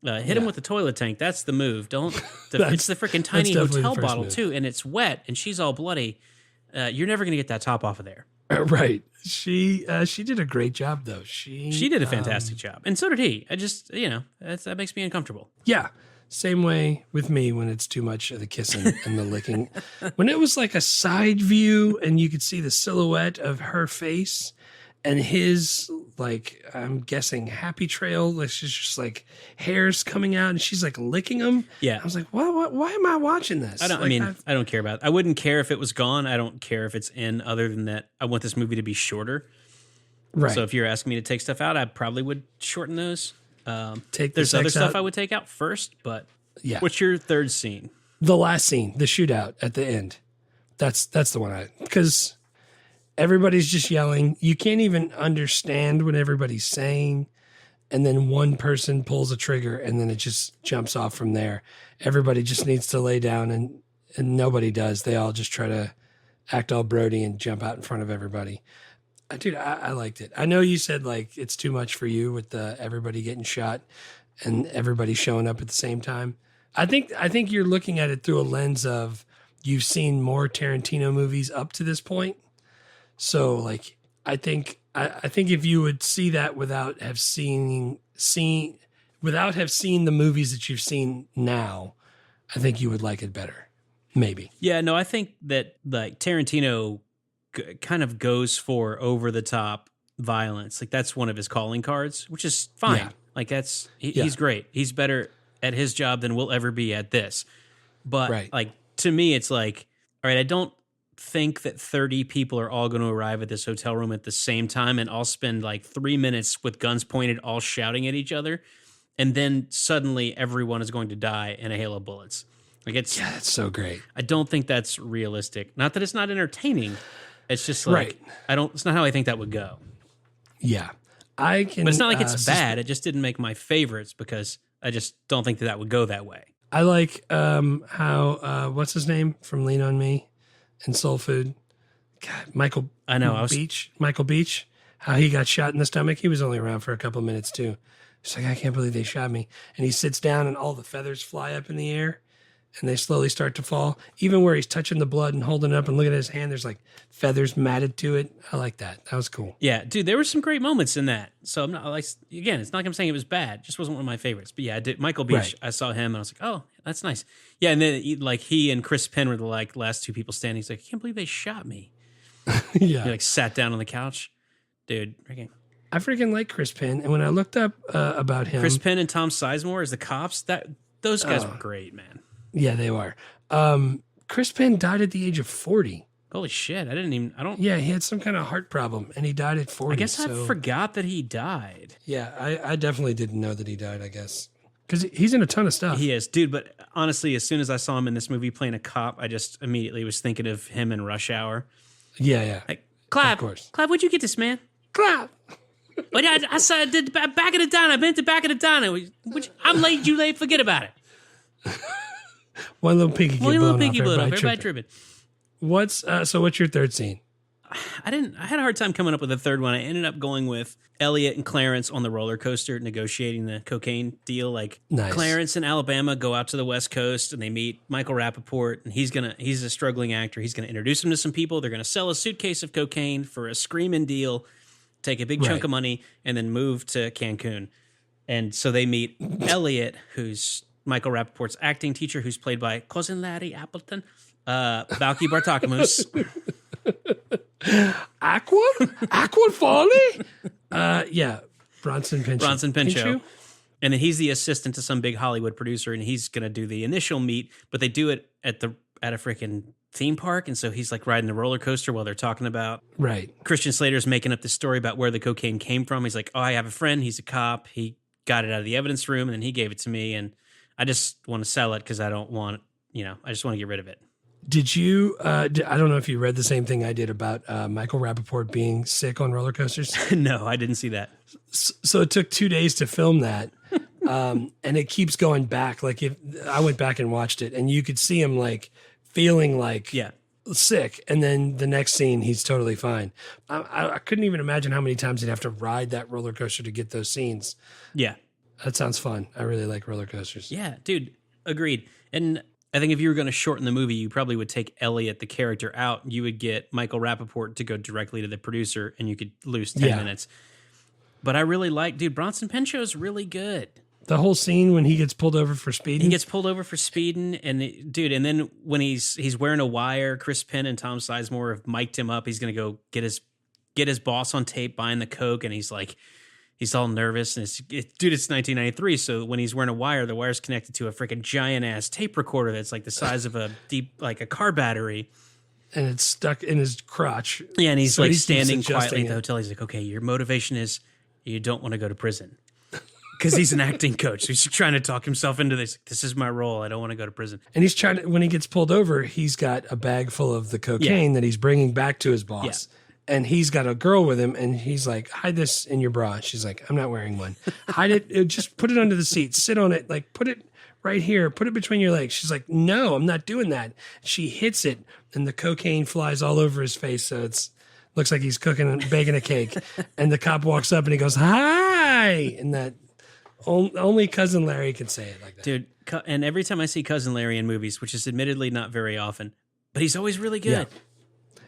Hit him with the toilet tank. That's the move. It's the freaking tiny hotel bottle too, and it's wet, and she's all bloody. You're never going to get that top off of there. Right. She did a great job though. She did a fantastic job, and so did he. I just, that makes me uncomfortable. Yeah. Same way with me when it's too much of the kissing and the licking. When it was like a side view and you could see the silhouette of her face and his, like, I'm guessing happy trail, like she's just like hairs coming out and she's like licking them. Yeah. I was like, why am I watching this? I don't care about it. I wouldn't care if it was gone. I don't care if it's in, other than that. I want this movie to be shorter. Right. So if you're asking me to take stuff out, I probably would shorten those. There's other stuff out. I would take out first, but what's your third scene? The last scene, the shootout at the end. That's the one because everybody's just yelling. You can't even understand what everybody's saying. And then one person pulls a trigger and then it just jumps off from there. Everybody just needs to lay down and nobody does. They all just try to act all Brody and jump out in front of everybody. Dude, I liked it. I know you said like it's too much for you with everybody getting shot and everybody showing up at the same time. I think you're looking at it through a lens of you've seen more Tarantino movies up to this point. So like I think if you would see that without have seen the movies that you've seen now, I think you would like it better. Maybe. Yeah, no, I think that like Tarantino kind of goes for over the top violence. Like that's one of his calling cards, which is fine. Yeah. Like he's great. He's better at his job than we'll ever be at this. But like to me, it's like, all right, I don't think that 30 people are all going to arrive at this hotel room at the same time and all spend like 3 minutes with guns pointed, all shouting at each other. And then suddenly everyone is going to die in a hail of bullets. Like that's so great. I don't think that's realistic. Not that it's not entertaining. It's just like, it's not how I think that would go. Yeah. But it's not like it's bad. It just didn't make my favorites because I just don't think that would go that way. I like how, what's his name from Lean On Me and Soul Food? God, Michael Beach, how he got shot in the stomach. He was only around for a couple minutes too. He's like, I can't believe they shot me. And he sits down and all the feathers fly up in the air. And they slowly start to fall. Even where he's touching the blood and holding it up and looking at his hand, there's like feathers matted to it. I like that. That was cool. Yeah, dude, there were some great moments in that. So I'm not like, again, it's not like I'm saying it was bad. It just wasn't one of my favorites. But yeah, I did. Michael Beach, I saw him and I was like, oh, that's nice. Yeah, and then like he and Chris Penn were the like last two people standing. He's like, I can't believe they shot me. Yeah. He like sat down on the couch. Dude, I freaking like Chris Penn. And when I looked up about him. Chris Penn and Tom Sizemore as the cops, those guys were great, man. Yeah, they were. Chris Penn died at the age of 40. Holy shit. Yeah, he had some kind of heart problem and he died at 40. I guess I forgot that he died. Yeah, I definitely didn't know that he died, I guess. Because he's in a ton of stuff. He is. Dude, but honestly, as soon as I saw him in this movie playing a cop, I just immediately was thinking of him in Rush Hour. Yeah. Like, Clive, of course. Clive, where'd you get this, man? Clive! But I saw the back of the diner. I've been to the back of the diner. I'm late, you late, forget about it. One little piggy get blown off, everybody tripping. What's your third scene? I had a hard time coming up with a third one. I ended up going with Elliot and Clarence on the roller coaster negotiating the cocaine deal. Like nice. Clarence in Alabama go out to the West Coast and they meet Michael Rappaport, and he's a struggling actor. He's gonna introduce him to some people. They're gonna sell a suitcase of cocaine for a screaming deal, take a big chunk of money, and then move to Cancun. And so they meet Elliot, who's Michael Rappaport's acting teacher, who's played by cousin Larry Appleton, Valky Bartakamus. Aqua Folly? Yeah. Bronson Pinchot. And then he's the assistant to some big Hollywood producer, and he's going to do the initial meet, but they do it at a freaking theme park. And so he's like riding the roller coaster while they're talking about. Right. Christian Slater's making up this story about where the cocaine came from. He's like, oh, I have a friend. He's a cop. He got it out of the evidence room, and then he gave it to me. And I just want to sell it because I don't want, I just want to get rid of it. Did you, I don't know if you read the same thing I did about Michael Rappaport being sick on roller coasters. No, I didn't see that. So it took 2 days to film that. And it keeps going back. Like I went back and watched it, and you could see him like feeling like sick. And then the next scene, he's totally fine. I couldn't even imagine how many times he'd have to ride that roller coaster to get those scenes. Yeah. That sounds fun. I really like roller coasters. Yeah, dude. Agreed. And I think if you were going to shorten the movie, you probably would take Elliot, the character, out. You would get Michael Rappaport to go directly to the producer, and you could lose 10 minutes. But I really like, dude, Bronson Pinchot's really good. The whole scene when he gets pulled over for speeding. He gets pulled over for speeding, and and then when he's wearing a wire, Chris Penn and Tom Sizemore have mic'd him up. He's going to go get his boss on tape buying the coke, and he's like, he's all nervous, and it's 1993. So when he's wearing a wire, the wire's connected to a freaking giant ass tape recorder that's like the size of a a car battery, and it's stuck in his crotch. Yeah, and he's so like standing quietly at the hotel. He's like, okay, your motivation is you don't want to go to prison. Because he's an acting coach. So he's trying to talk himself into this. This is my role. I don't want to go to prison. And he's trying to, when he gets pulled over, he's got a bag full of the cocaine that he's bringing back to his boss. Yeah. And he's got a girl with him, and he's like, hide this in your bra. She's like, I'm not wearing one. Hide it. Just put it under the seat. Sit on it. Like, put it right here. Put it between your legs. She's like, no, I'm not doing that. She hits it, and the cocaine flies all over his face. So looks like he's baking a cake. And the cop walks up, and he goes, hi. And that, only Cousin Larry can say it like that. Dude, and every time I see Cousin Larry in movies, which is admittedly not very often, but he's always really good.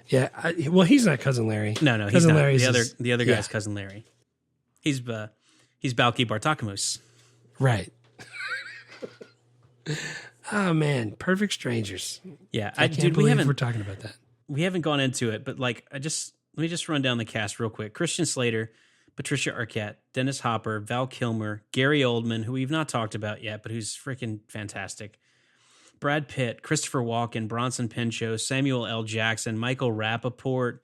Yeah. Well, he's not Cousin Larry. No, he's Cousin not. Larry's The other guy's Cousin Larry. He's Balky Bartakamus. Right. Oh man, Perfect Strangers. Yeah, I can't believe we're talking about that. We haven't gone into it, but like let me just run down the cast real quick. Christian Slater, Patricia Arquette, Dennis Hopper, Val Kilmer, Gary Oldman, who we've not talked about yet, but who's freaking fantastic. Brad Pitt, Christopher Walken, Bronson Pinchot, Samuel L. Jackson, Michael Rappaport,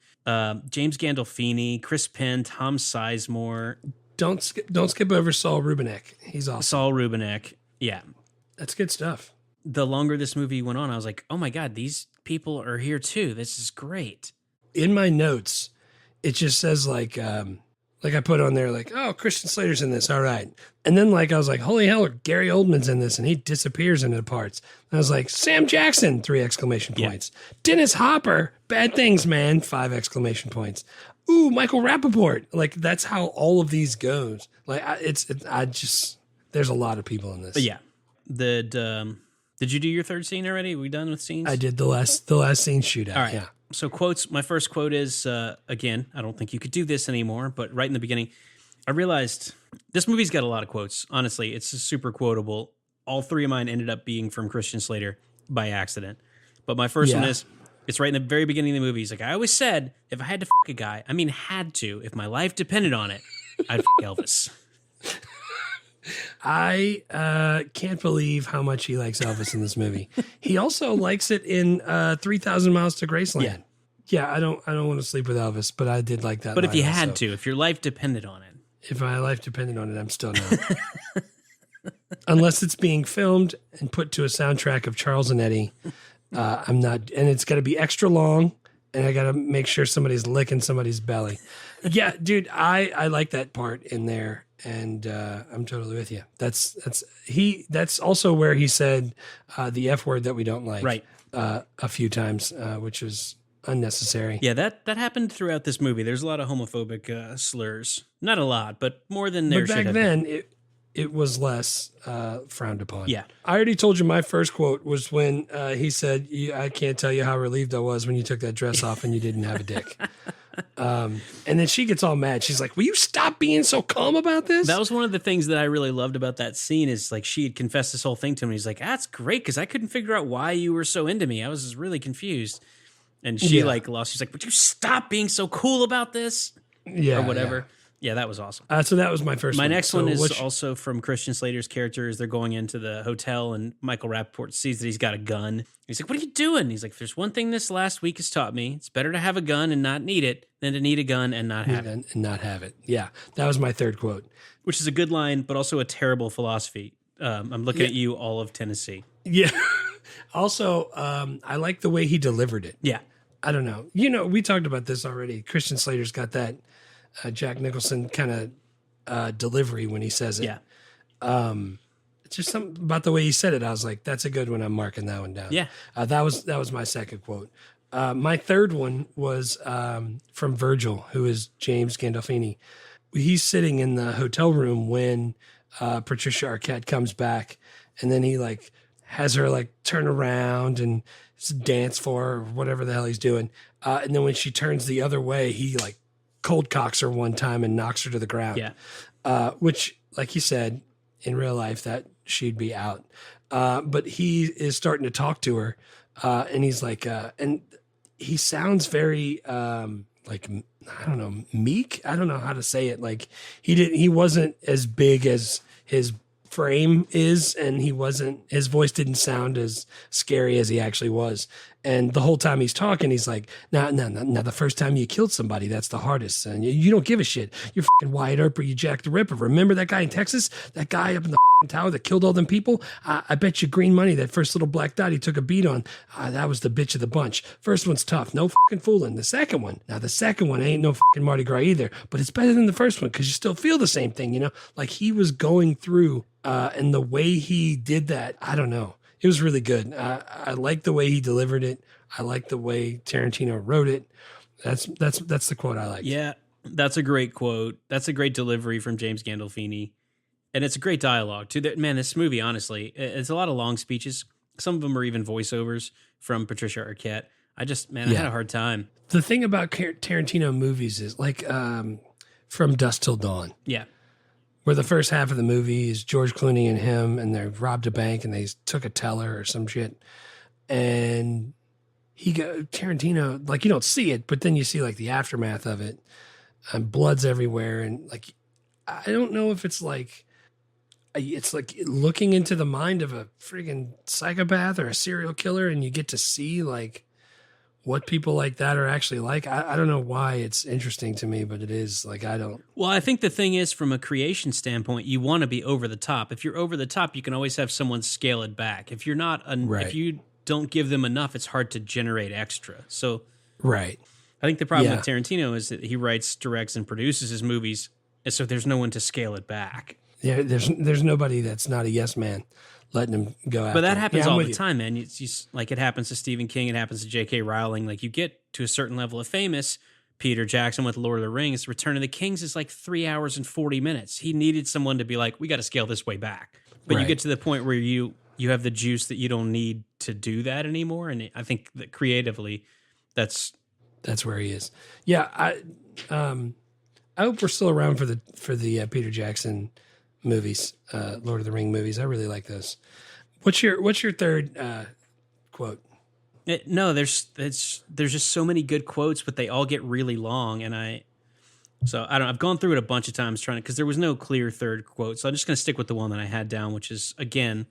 James Gandolfini, Chris Penn, Tom Sizemore. Don't skip over Saul Rubinek. He's awesome. Saul Rubinek. Yeah. That's good stuff. The longer this movie went on, I was like, oh my God, these people are here too. This is great. In my notes, it just says like I put on there like, oh, Christian Slater's in this. All right. And then like, I was like, holy hell, Gary Oldman's in this, and he disappears into parts. And I was like, Sam Jackson, 3 exclamation points. Yeah. Dennis Hopper, bad things, man, 5 exclamation points. Ooh, Michael Rappaport. Like, that's how all of these goes. Like, there's a lot of people in this. But yeah. Did you do your third scene already? Are we done with scenes? I did the last scene shootout. All right. Yeah. So quotes, my first quote is, again, I don't think you could do this anymore, but right in the beginning, I realized this movie's got a lot of quotes. Honestly, it's super quotable. All 3 of mine ended up being from Christian Slater by accident. But my first one is, It's right in the very beginning of the movie. He's like, I always said if I had to fuck a guy, I mean had to, if my life depended on it, I'd fuck Elvis. I can't believe how much he likes Elvis in this movie. He also likes it in 3,000 Miles to Graceland. Yeah. Yeah, I don't want to sleep with Elvis, but I did like that. But if you line had also. to, if your life depended on it. If my life depended on it, I'm still not. Unless it's being filmed and put to a soundtrack of Charles and Eddie, I'm not. And it's got to be extra long, and I got to make sure somebody's licking somebody's belly. Yeah, dude, I like that part in there, and I'm totally with you. That's also where he said the F word that we don't like, Right. A few times, which was unnecessary. Yeah, that happened throughout this movie. There's a lot of homophobic slurs. Not a lot, but more than there But should back have then, it was less frowned upon. Yeah. I already told you my first quote was when he said, I can't tell you how relieved I was when you took that dress off and you didn't have a dick. And then she gets all mad. She's like, will you stop being so calm about this? That was one of the things that I really loved about that scene is like she had confessed this whole thing to him. He's like, that's great because I couldn't figure out why you were so into me. I was just really confused. And she lost. She's like, would you stop being so cool about this? Yeah. Or whatever. Yeah, that was awesome. So that was my first My one. next So one is which- also from Christian Slater's character as they're going into the hotel and Michael Rappaport sees that he's got a gun. He's like, what are you doing? He's like, if there's one thing this last week has taught me, it's better to have a gun and not need it than to need a gun and not have it. And not have it. Yeah. That was my third quote. Which is a good line, but also a terrible philosophy. I'm looking at you, all of Tennessee. Yeah. Also, I like the way he delivered it. Yeah. I don't know. We talked about this already. Christian Slater's got that Jack Nicholson kind of delivery when he says it. Yeah. It's just something about the way he said it. I was like, that's a good one. I'm marking that one down. Yeah. That was my second quote. My third one was from Virgil, who is James Gandolfini. He's sitting in the hotel room when Patricia Arquette comes back, and then he like has her like turn around and dance for her or whatever the hell he's doing. And then when she turns the other way, he like cold cocks her one time and knocks her to the ground. Yeah. Which, like you said, in real life, that she'd be out. But he is starting to talk to her, and he's like, and he sounds very like, I don't know, meek. I don't know how to say it. Like he wasn't as big as his frame is, and his voice didn't sound as scary as he actually was. And the whole time he's talking, he's like, now, the first time you killed somebody, that's the hardest. And you don't give a shit. You're fucking Wyatt Earp or you Jack the Ripper. Remember that guy in Texas? That guy up in the tower that killed all them people? I bet you green money that first little black dot he took a beat on, that was the bitch of the bunch. First one's tough. No fucking fooling. The second one ain't no fucking Mardi Gras either, but it's better than the first one because you still feel the same thing, Like he was going through, and the way he did that, I don't know. It was really good. I like the way he delivered it. I like the way Tarantino wrote it. That's the quote I like. Yeah, that's a great quote. That's a great delivery from James Gandolfini. And it's a great dialogue, too. Man, this movie, honestly, it's a lot of long speeches. Some of them are even voiceovers from Patricia Arquette. I had a hard time. The thing about Tarantino movies is like From Dusk Till Dawn. Yeah. Where the first half of the movie is George Clooney and him, and they robbed a bank and they took a teller or some shit. And Tarantino, like you don't see it, but then you see like the aftermath of it, and blood's everywhere. And like, I don't know if it's like looking into the mind of a friggin' psychopath or a serial killer, and you get to see like what people like that are actually like. I don't know why it's interesting to me, but it is. Like, I don't. Well, I think the thing is, from a creation standpoint, you want to be over the top. If you're over the top, you can always have someone scale it back. If you're not, if you don't give them enough, it's hard to generate extra. So, right. I think the problem with Tarantino is that he writes, directs, and produces his movies, and so there's no one to scale it back. Yeah, there's nobody that's not a yes man letting him go out. But that happens all the time, man. It's like it happens to Stephen King, it happens to J.K. Rowling. Like you get to a certain level of famous. Peter Jackson with Lord of the Rings, Return of the Kings is like 3 hours and 40 minutes. He needed someone to be like, we got to scale this way back. But you get to the point where you have the juice that you don't need to do that anymore. And I think that creatively, that's where he is. Yeah, I hope we're still around for the Peter Jackson movies, Lord of the Ring movies. I really like those. What's your third quote? No, there's just so many good quotes, but they all get really long, and I've gone through it a bunch of times trying to, because there was no clear third quote, so I'm just going to stick with the one that I had down, which is again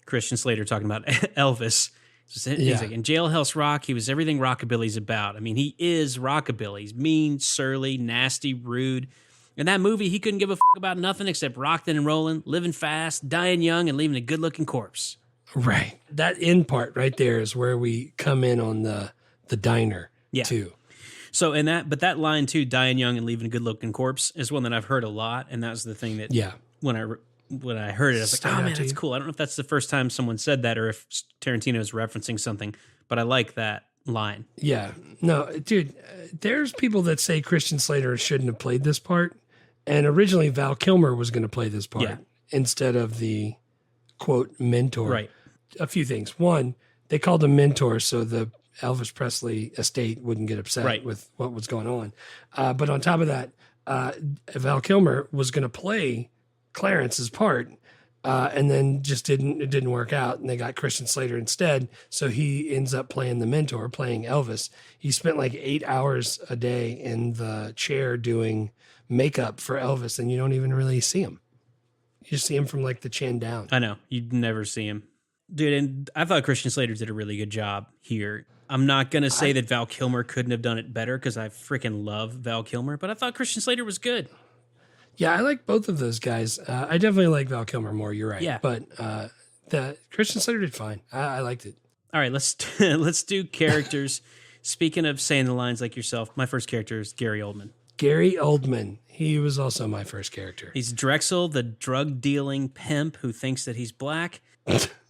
Christian Slater talking about Elvis. He's like, in Jailhouse Rock, he was everything rockabilly's about. I mean, he is rockabilly. He's mean, surly, nasty, rude. In that movie, he couldn't give a fuck about nothing except rocking and rolling, living fast, dying young, and leaving a good-looking corpse. Right. That end part right there is where we come in on the diner too. So but that line too, dying young and leaving a good-looking corpse, is one that I've heard a lot, and that was the thing that when I heard it, I was like, oh man, that's cool. I don't know if that's the first time someone said that or if Tarantino is referencing something, but I like that line. Yeah. No, dude, there's people that say Christian Slater shouldn't have played this part, and originally Val Kilmer was going to play this part instead of the quote mentor. Right. A few things. One, they called him mentor so the Elvis Presley estate wouldn't get upset with what was going on. But on top of that, Val Kilmer was going to play Clarence's part, and then it didn't work out, and they got Christian Slater instead. So he ends up playing the mentor, playing Elvis. He spent like 8 hours a day in the chair doing makeup for Elvis, and you don't even really see him. You just see him from like the chin down. I know. You'd never see him. Dude, and I thought Christian Slater did a really good job here. I'm not going to say that Val Kilmer couldn't have done it better because I freaking love Val Kilmer, but I thought Christian Slater was good. Yeah, I like both of those guys. I definitely like Val Kilmer more, you're right. Yeah. But the Christian Slater did fine. I liked it. All right, let's do characters. Speaking of saying the lines like yourself, my first character is Gary Oldman. Gary Oldman. He was also my first character. He's Drexel, the drug-dealing pimp who thinks that he's black.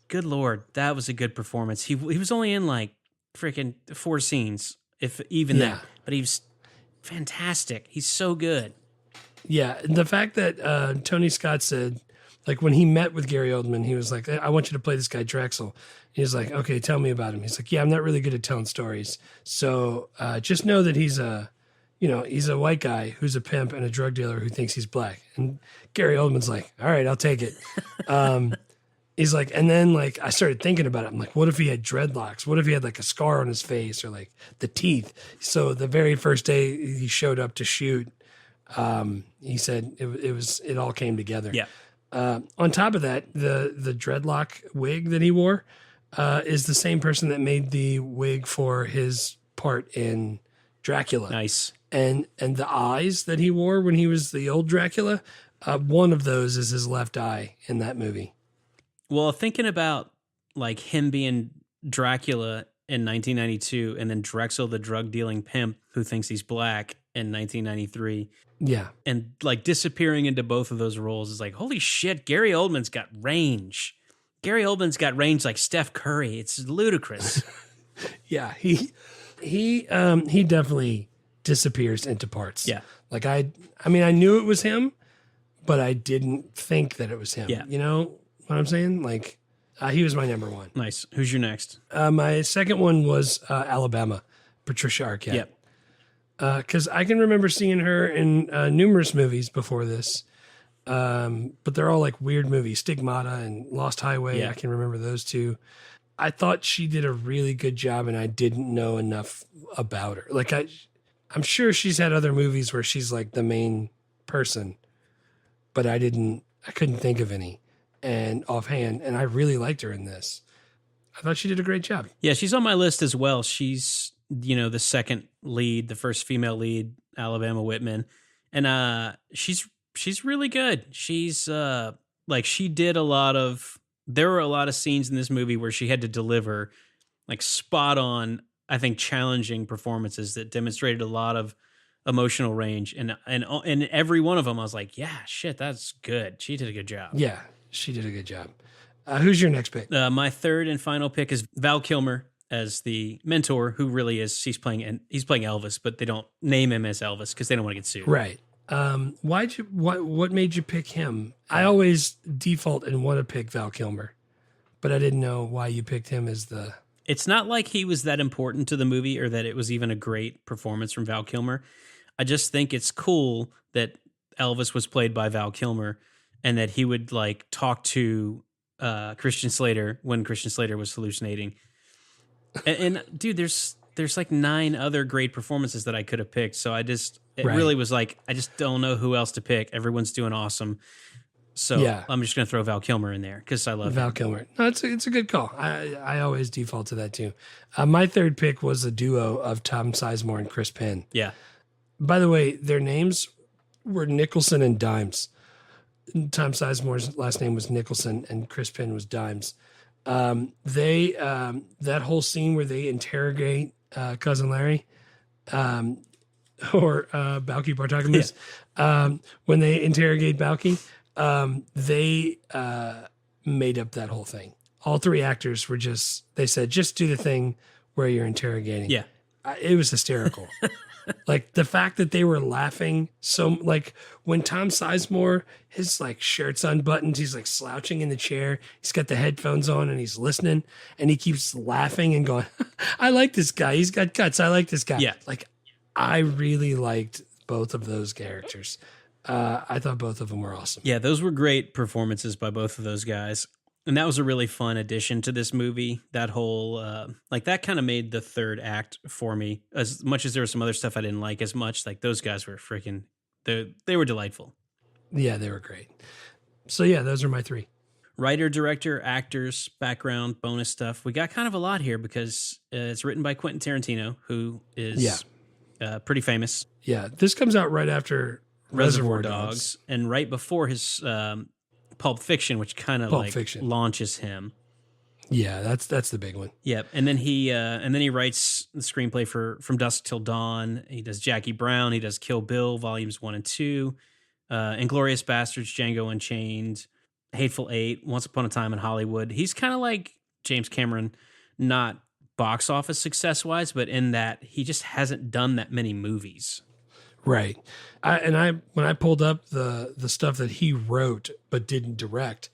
Good Lord, that was a good performance. He was only in like freaking 4 scenes, if even that. But he was fantastic. He's so good. Yeah, the fact that Tony Scott said, like when he met with Gary Oldman, he was like, I want you to play this guy Drexel. He was like, okay, tell me about him. He's like, yeah, I'm not really good at telling stories. So just know that he's a white guy who's a pimp and a drug dealer who thinks he's black. And Gary Oldman's like, all right, I'll take it. He's like, and then like I started thinking about it. I'm like, what if he had dreadlocks? What if he had like a scar on his face or like the teeth? So the very first day he showed up to shoot, he said it all came together. Yeah. On top of that, the dreadlock wig that he wore is the same person that made the wig for his part in Dracula. Nice. And the eyes that he wore when he was the old Dracula, one of those is his left eye in that movie. Well, thinking about like him being Dracula in 1992 and then Drexel, the drug dealing pimp who thinks he's black in 1993. Yeah. And like disappearing into both of those roles is like, holy shit, Gary Oldman's got range. Gary Oldman's got range like Steph Curry. It's ludicrous. Yeah. He definitely disappears into parts. Yeah. Like I mean, I knew it was him, but I didn't think that it was him. Yeah. You know what I'm saying? Like he was my number one. Nice. Who's your next? My second one was Alabama, Patricia Arquette. Yep. Because I can remember seeing her in numerous movies before this, but they're all like weird movies, Stigmata and Lost Highway. Yeah. I can remember those two. I thought she did a really good job, and I didn't know enough about her. Like I'm sure she's had other movies where she's like the main person, but I couldn't think of any and offhand, and I really liked her in this. I thought she did a great job. Yeah, she's on my list as well. She's, the second lead, the first female lead, Alabama Whitman. And she's really good. She's she did there were a lot of scenes in this movie where she had to deliver like spot on, I think, challenging performances that demonstrated a lot of emotional range. And every one of them, I was like, yeah, shit, that's good. She did a good job. Yeah, she did a good job. Who's your next pick? My third and final pick is Val Kilmer as the mentor, who really is, he's playing Elvis, but they don't name him as Elvis because they don't want to get sued. Right. What made you pick him? I always default and want to pick Val Kilmer, but I didn't know why you picked him as the... It's not like he was that important to the movie or that it was even a great performance from Val Kilmer. I just think it's cool that Elvis was played by Val Kilmer and that he would like talk to Christian Slater when Christian Slater was hallucinating. And dude, there's like 9 other great performances that I could have picked. So it Right. really was like, I just don't know who else to pick. Everyone's doing awesome. So Yeah. I'm just going to throw Val Kilmer in there because I love Val him. Kilmer. No, it's a good call. I always default to that too. My third pick was a duo of Tom Sizemore and Chris Penn. Yeah. By the way, their names were Nicholson and Dimes. Tom Sizemore's last name was Nicholson and Chris Penn was Dimes. That whole scene where they interrogate Cousin Larry, or Balky Bartakamus, when they interrogate Balky, they made up that whole thing. All 3 actors were they said, just do the thing where you're interrogating. Yeah. It was hysterical. Like the fact that they were laughing. So like when Tom Sizemore, his like shirt's unbuttoned, he's like slouching in the chair. He's got the headphones on and he's listening and he keeps laughing and going, I like this guy. He's got guts. I like this guy. Yeah. Like I really liked both of those characters. I thought both of them were awesome. Yeah, those were great performances by both of those guys. And that was a really fun addition to this movie. That whole, that kind of made the third act for me. As much as there was some other stuff I didn't like as much, like those guys were freaking, they were delightful. Yeah, they were great. So yeah, those are my 3. Writer, director, actors, background, bonus stuff. We got kind of a lot here because it's written by Quentin Tarantino, who is pretty famous. Yeah, this comes out right after Reservoir Dogs, and right before his Pulp Fiction, which kind of launches him. Yeah, that's the big one. Yep, and then he writes the screenplay for From Dusk Till Dawn. He does Jackie Brown. He does Kill Bill Volumes 1 and 2, Inglourious Bastards, Django Unchained, Hateful Eight, Once Upon a Time in Hollywood. He's kind of like James Cameron, not box office success wise, but in that he just hasn't done that many movies. Right. When I pulled up the stuff that he wrote but didn't direct,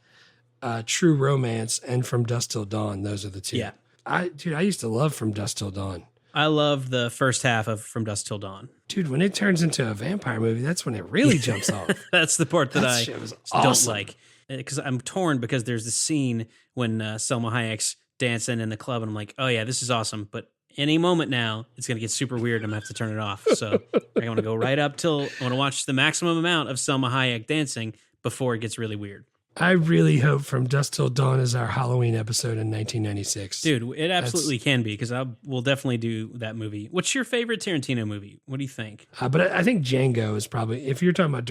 True Romance and From Dusk Till Dawn, those are the 2. Yeah. I used to love From Dusk Till Dawn. I love the first half of From Dusk Till Dawn. Dude, when it turns into a vampire movie, that's when it really jumps off. That's the part that I awesome. don't like. Because I'm torn because there's this scene when Selma Hayek's dancing in the club and I'm like, oh yeah, this is awesome. But any moment now, it's going to get super weird. I'm going to have to turn it off. So I want to go right up till I want to watch the maximum amount of Selma Hayek dancing before it gets really weird. I really hope From Dusk Till Dawn is our Halloween episode in 1996. Dude, it absolutely can be because we'll definitely do that movie. What's your favorite Tarantino movie? What do you think? But I think Django is probably, if you're talking about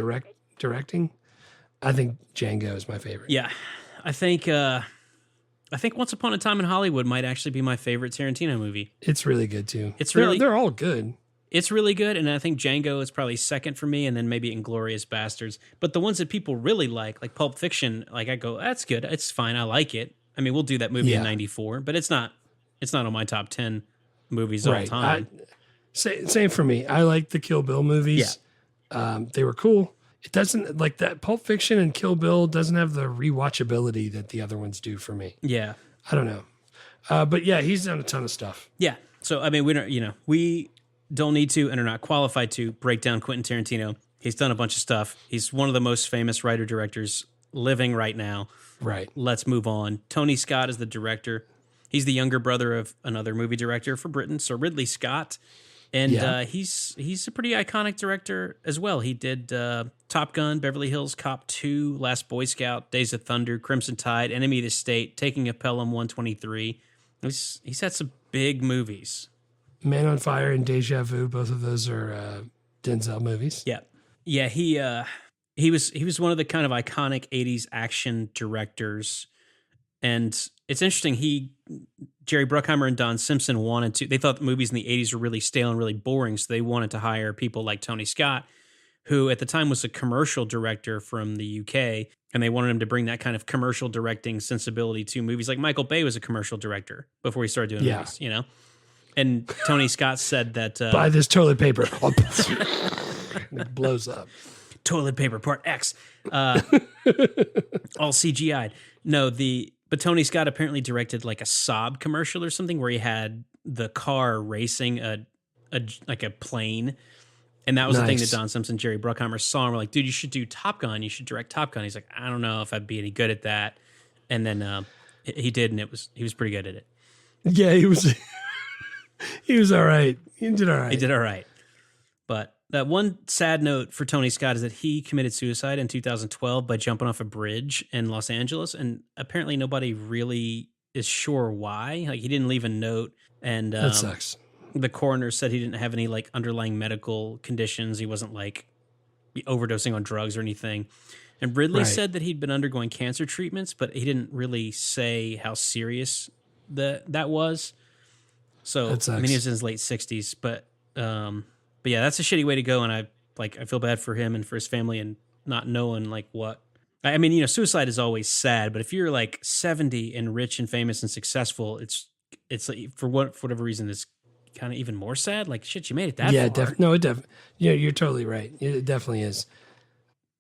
directing, I think Django is my favorite. Yeah, I think Once Upon a Time in Hollywood might actually be my favorite Tarantino movie. It's really good too. They're all good. It's really good, and I think Django is probably second for me, and then maybe Inglourious Bastards. But the ones that people really like Pulp Fiction, like I go, that's good, it's fine, I like it. I mean, we'll do that movie in '94, but it's not on my top 10 movies all time. Same for me. I like the Kill Bill movies. Yeah. They were cool. It doesn't, like that Pulp Fiction and Kill Bill doesn't have the rewatchability that the other ones do for me. Yeah. I don't know. But yeah, he's done a ton of stuff. Yeah. So, I mean, we don't need to and are not qualified to break down Quentin Tarantino. He's done a bunch of stuff. He's one of the most famous writer-directors living right now. Right. Let's move on. Tony Scott is the director. He's the younger brother of another movie director for Britain, Sir Ridley Scott. And he's a pretty iconic director as well. He did Top Gun, Beverly Hills Cop 2, Last Boy Scout, Days of Thunder, Crimson Tide, Enemy of the State, Taking of Pelham 123. He's had some big movies. Man on Fire and Deja Vu, both of those are Denzel movies. Yeah. Yeah, he was one of the kind of iconic 80s action directors. And it's interesting, Jerry Bruckheimer and Don Simpson they thought the movies in the 80s were really stale and really boring, so they wanted to hire people like Tony Scott, who at the time was a commercial director from the UK, and they wanted him to bring that kind of commercial directing sensibility to movies. Like Michael Bay was a commercial director before he started doing movies, And Tony Scott said that... buy this toilet paper. It blows up. Toilet paper, part X. All CGI'd. No, but Tony Scott apparently directed like a Saab commercial or something where he had the car racing a plane. And that was the thing that Don Simpson, Jerry Bruckheimer saw and were like, dude, you should do Top Gun. You should direct Top Gun. He's like, I don't know if I'd be any good at that. And then he did, and he was pretty good at it. Yeah, he was. He was all right. He did all right. He did all right. But that one sad note for Tony Scott is that he committed suicide in 2012 by jumping off a bridge in Los Angeles. And apparently nobody really is sure why. Like, he didn't leave a note. And That sucks. the coroner said he didn't have any like underlying medical conditions. He wasn't like overdosing on drugs or anything. And Ridley said that he'd been undergoing cancer treatments, but he didn't really say how serious that was. So I mean, he was in his late 60s, but yeah, that's a shitty way to go. And I feel bad for him and for his family and not knowing like what. I mean, you know, suicide is always sad, but if you're like 70 and rich and famous and successful, it's like, for whatever reason, it's kind of even more sad. Like, shit, you made it that far. Yeah, yeah, you're totally right. It definitely is.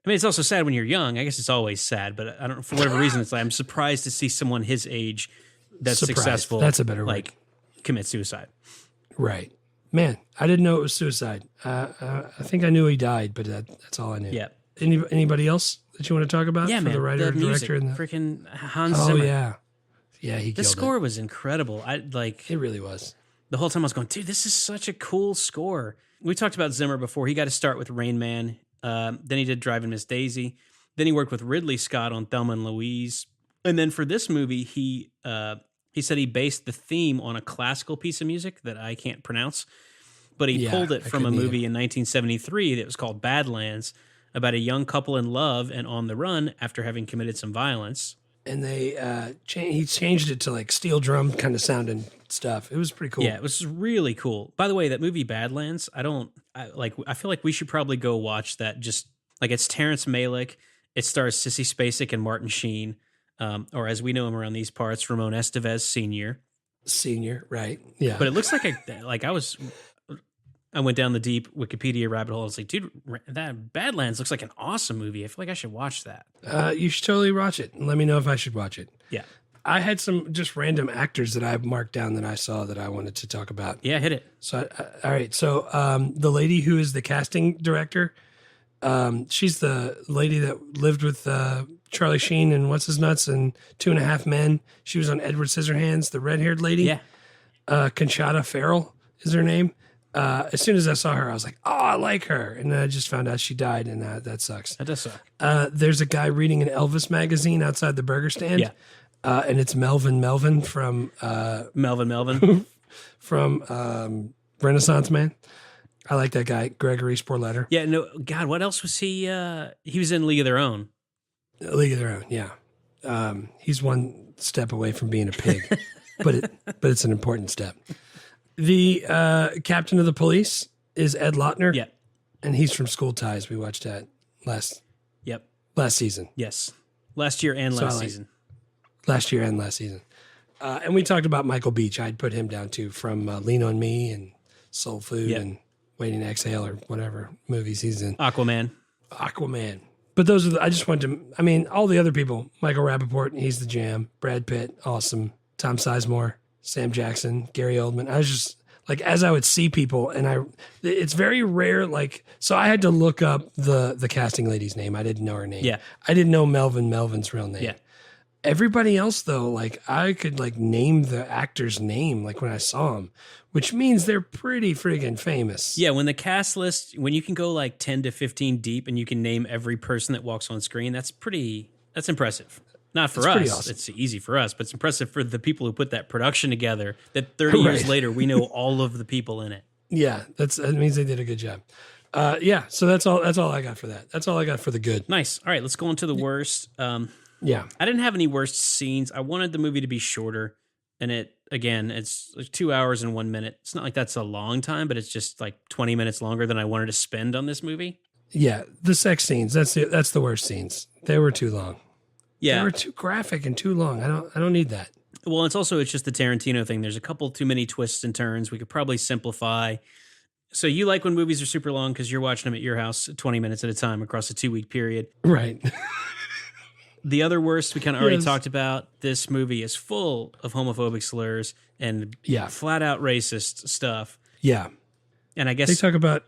I mean, it's also sad when you're young. I guess it's always sad, but I don't. For whatever reason, it's like I'm surprised to see someone his age that's successful. That's a better word. Like, commit suicide. Right, man. I didn't know it was suicide. I think I knew he died, but that's all I knew. Yeah. Anybody else that you want to talk about? Yeah, for man. the writer, the music, director, and freaking Hans Zimmer. Oh yeah, yeah. He the killed score it. was incredible. It really was. The whole time I was going, dude, this is such a cool score. We talked about Zimmer before. He got to start with Rain Man. Then he did Driving Miss Daisy. Then he worked with Ridley Scott on Thelma and Louise. And then for this movie, he said he based the theme on a classical piece of music that I can't pronounce, but he pulled it from a movie in 1973 that was called Badlands, about a young couple in love and on the run after having committed some violence. And they he changed it to like steel drum kind of sounding stuff. It was pretty cool. Yeah, it was really cool. By the way, that movie Badlands, I feel like we should probably go watch that. Just like, it's Terrence Malick. It stars Sissy Spacek and Martin Sheen, or as we know him around these parts, Ramon Estevez Sr. Senior, right? Yeah. But it looks like I went down the deep Wikipedia rabbit hole. I was like, dude, that Badlands looks like an awesome movie. I feel like I should watch that. You should totally watch it. And let me know if I should watch it. Yeah. I had some just random actors that I marked down that I saw that I wanted to talk about. Yeah, hit it. So, all right. So, the lady who is the casting director, she's the lady that lived with Charlie Sheen and What's His Nuts and 2.5 Men. She was on Edward Scissorhands, the red-haired lady. Yeah. Conchata Farrell is her name. As soon as I saw her, I was like, oh, I like her. And then I just found out she died, and that sucks. That does suck. There's a guy reading an Elvis magazine outside the burger stand. Yeah. And it's Melvin from Melvin from Renaissance Man. I like that guy, Gregory Sporletter. Yeah, no, God, what else was he? He was in League of Their Own. League of Their Own, yeah. He's one step away from being a pig, but it's an important step. The captain of the police is Ed Lautner. Yeah. And he's from School Ties. We watched that last season. Yes. Last year and last season. Last year and last season. And we talked about Michael Beach. I'd put him down too, from Lean on Me and Soul Food and Waiting to Exhale or whatever movies he's in. Aquaman. But those are I just wanted to, I mean, all the other people, Michael Rappaport, he's the jam. Brad Pitt, awesome. Tom Sizemore, Sam Jackson, Gary Oldman. I was just like, as I would see people, and it's very rare. Like, so I had to look up the casting lady's name. I didn't know her name. Yeah. I didn't know Melvin's real name. Yeah. Everybody else though, like I could like name the actor's name, like when I saw him, which means they're pretty friggin' famous. Yeah. When the cast list, when you can go like 10 to 15 deep and you can name every person that walks on screen, that's impressive. Not for us. Awesome. It's easy for us, but it's impressive for the people who put that production together, that 30 years later, we know all of the people in it. Yeah. That means they did a good job. Yeah. So that's all I got for that. That's all I got for the good. Nice. All right. Let's go into the worst. Yeah. I didn't have any worst scenes. I wanted the movie to be shorter. And it's like 2 hours and 1 minute. It's not like that's a long time, but it's just like 20 minutes longer than I wanted to spend on this movie. Yeah. The sex scenes, that's the worst scenes. They were too long. Yeah. They were too graphic and too long. I don't need that. Well, it's just the Tarantino thing. There's a couple too many twists and turns. We could probably simplify. So you like when movies are super long because you're watching them at your house 20 minutes at a time across a 2-week period. Right. The other worst we kind of already talked about. This movie is full of homophobic slurs and flat out racist stuff. Yeah. And I guess they talk about,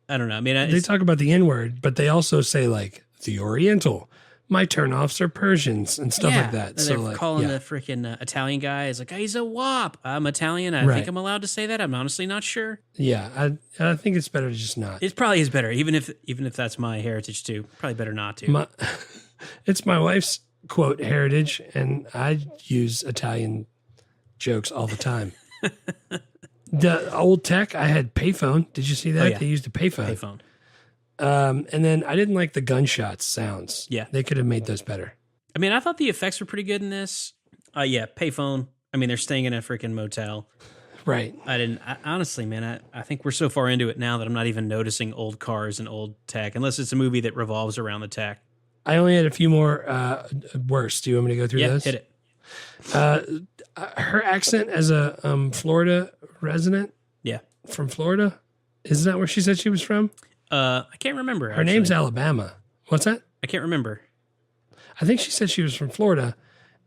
I don't know. I mean, they talk about the N-word, but they also say like the Oriental my turnoffs are Persians and stuff like that. And So they're like, calling yeah. the freaking Italian guy. It's like, he's a wop. I'm Italian. I Right. think I'm allowed to say that. I'm honestly not sure. Yeah, I think it's better to just not. It probably is better, even if that's my heritage too. Probably better not to. It's my wife's quote heritage, and I use Italian jokes all the time. The old tech, I had payphone. Did you see that? Oh, yeah. They used a payphone. Payphone. And then I didn't like the gunshots sounds. Yeah. They could have made those better. I mean, I thought the effects were pretty good in this. Yeah, payphone. I mean, they're staying in a freaking motel. Right. Honestly, man, I think we're so far into it now that I'm not even noticing old cars and old tech, unless it's a movie that revolves around the tech. I only had a few more worse. Do you want me to go through those? Hit it. Her accent as a Florida resident. Yeah. From Florida. Isn't that where she said she was from? I can't remember. Her name's Alabama. What's that? I can't remember. I think she said she was from Florida,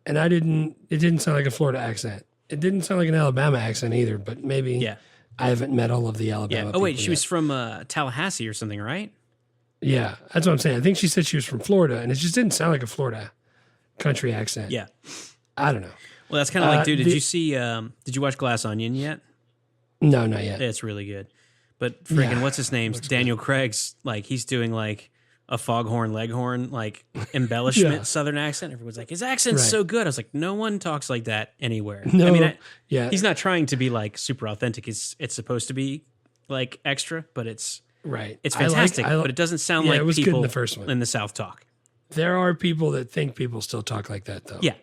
and it didn't sound like a Florida accent. It didn't sound like an Alabama accent either, but maybe I haven't met all of the Alabama people. Oh, wait, she yet. was from Tallahassee or something, right? Yeah, that's what I'm saying. I think she said she was from Florida, and it just didn't sound like a Florida country accent. Yeah. I don't know. Well, that's kind of like, dude, did you watch Glass Onion yet? No, not yet. It's really good. But freaking, what's his name? Daniel Craig's, like, he's doing, like, a foghorn, leghorn, like, embellishment Southern accent. Everyone's like, his accent's so good. I was like, no one talks like that anywhere. No, I mean, he's not trying to be, like, super authentic. It's supposed to be, like, extra, but it's fantastic. But it doesn't sound like it was people good in the first one. in the South talk. There are people that think people still talk like that, though. Yeah.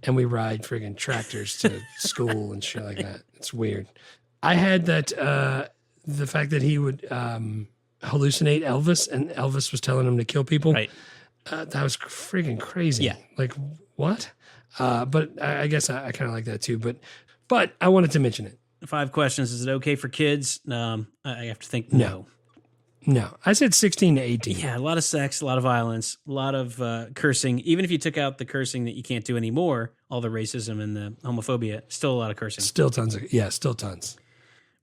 And we ride friggin' tractors to school and shit like that. It's weird. I had that, the fact that he would hallucinate Elvis, and Elvis was telling him to kill people. Right. That was friggin' crazy. Yeah. Like, what? But I guess I kind of like that too. But I wanted to mention it. 5 questions. Is it okay for kids? I have to think no. No, I said 16 to 18. Yeah, a lot of sex, a lot of violence, a lot of cursing. Even if you took out the cursing that you can't do anymore, all the racism and the homophobia, still a lot of cursing. Still tons. Still tons.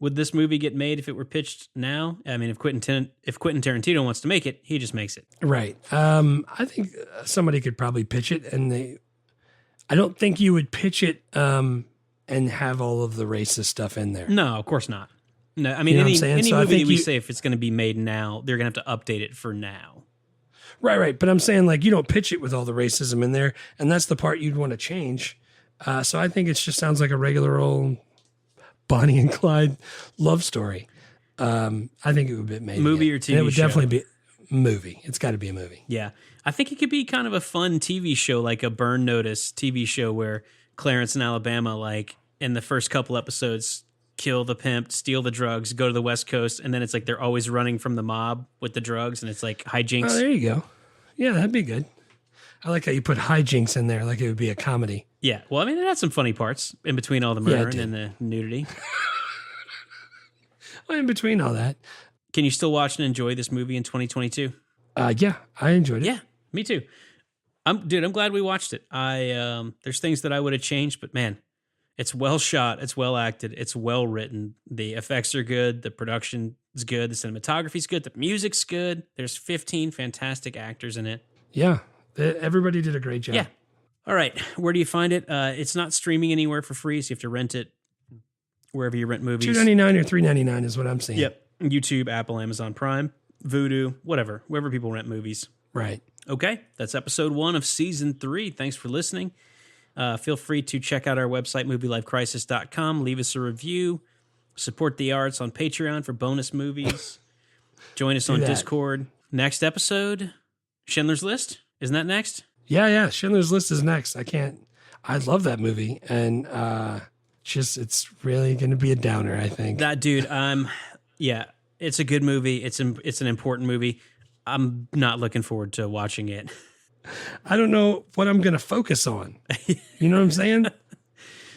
Would this movie get made if it were pitched now? I mean, if Quentin Tarantino wants to make it, he just makes it. Right. I think somebody could probably pitch it, and I don't think you would pitch it and have all of the racist stuff in there. No, of course not. No, I mean, any movie that we say, if it's going to be made now, they're going to have to update it for now. Right. But I'm saying, like, you don't pitch it with all the racism in there, and that's the part you'd want to change. So I think it just sounds like a regular old Bonnie and Clyde love story. I think it would be made movie again. or TV And it would show? definitely be movie. It's got to be a movie. Yeah. I think it could be kind of a fun TV show, like a Burn Notice TV show where Clarence and Alabama, like, in the first couple episodes, kill the pimp, steal the drugs, go to the West Coast, and then it's like they're always running from the mob with the drugs, and it's like hijinks. Oh, there you go. Yeah, that'd be good. I like how you put hijinks in there like it would be a comedy. Yeah. Well, I mean, it had some funny parts in between all the murdering and the nudity. Well, in between all that. Can you still watch and enjoy this movie in 2022? Yeah, I enjoyed it. Yeah, me too. I'm glad we watched it. There's things that I would have changed, but man, it's well shot, it's well acted, it's well written. The effects are good, the production is good, the cinematography's good, the music's good. There's 15 fantastic actors in it. Yeah, everybody did a great job. Yeah. All right, where do you find it? It's not streaming anywhere for free, so you have to rent it wherever you rent movies. $2.99 or $3.99 is what I'm seeing. Yep. YouTube, Apple, Amazon Prime, Vudu, whatever, wherever people rent movies. Right. Okay, that's episode 1 of season 3. Thanks for listening. Feel free to check out our website, movielifecrisis.com. Leave us a review. Support the arts on Patreon for bonus movies. Join us on Discord. Next episode, Schindler's List. Isn't that next? Yeah. Schindler's List is next. I love that movie. And it's really going to be a downer, I think. That dude, yeah, it's a good movie. It's an important movie. I'm not looking forward to watching it. I don't know what I'm going to focus on. You know what I'm saying?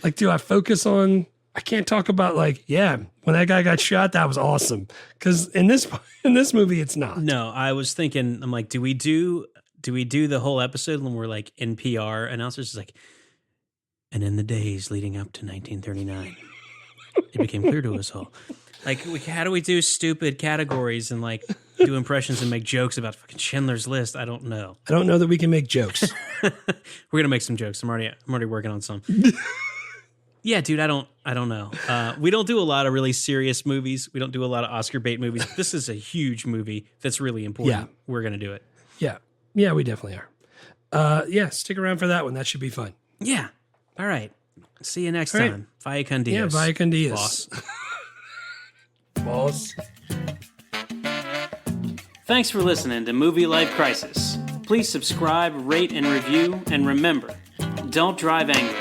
Like, do I focus on, I can't talk about like, yeah, when that guy got shot, that was awesome. Because in this movie, it's not. No, I was thinking, I'm like, do we do the whole episode when we're like NPR announcers? It's like, and in the days leading up to 1939, it became clear to us all. Like, how do we do stupid categories and like do impressions and make jokes about fucking Schindler's List. I don't know. I don't know that we can make jokes. We're gonna make some jokes. I'm already working on some. Yeah, dude, I don't know. We don't do a lot of really serious movies. We don't do a lot of Oscar bait movies. This is a huge movie that's really important. Yeah. We're gonna do it. Yeah, we definitely are. Stick around for that one. That should be fun. Yeah. All right. See you next All right. time. Vaya con Dios. Yeah, vaya con Dios. Boss. Boss. Thanks for listening to Movie Life Crisis. Please subscribe, rate, and review. And remember, don't drive angry.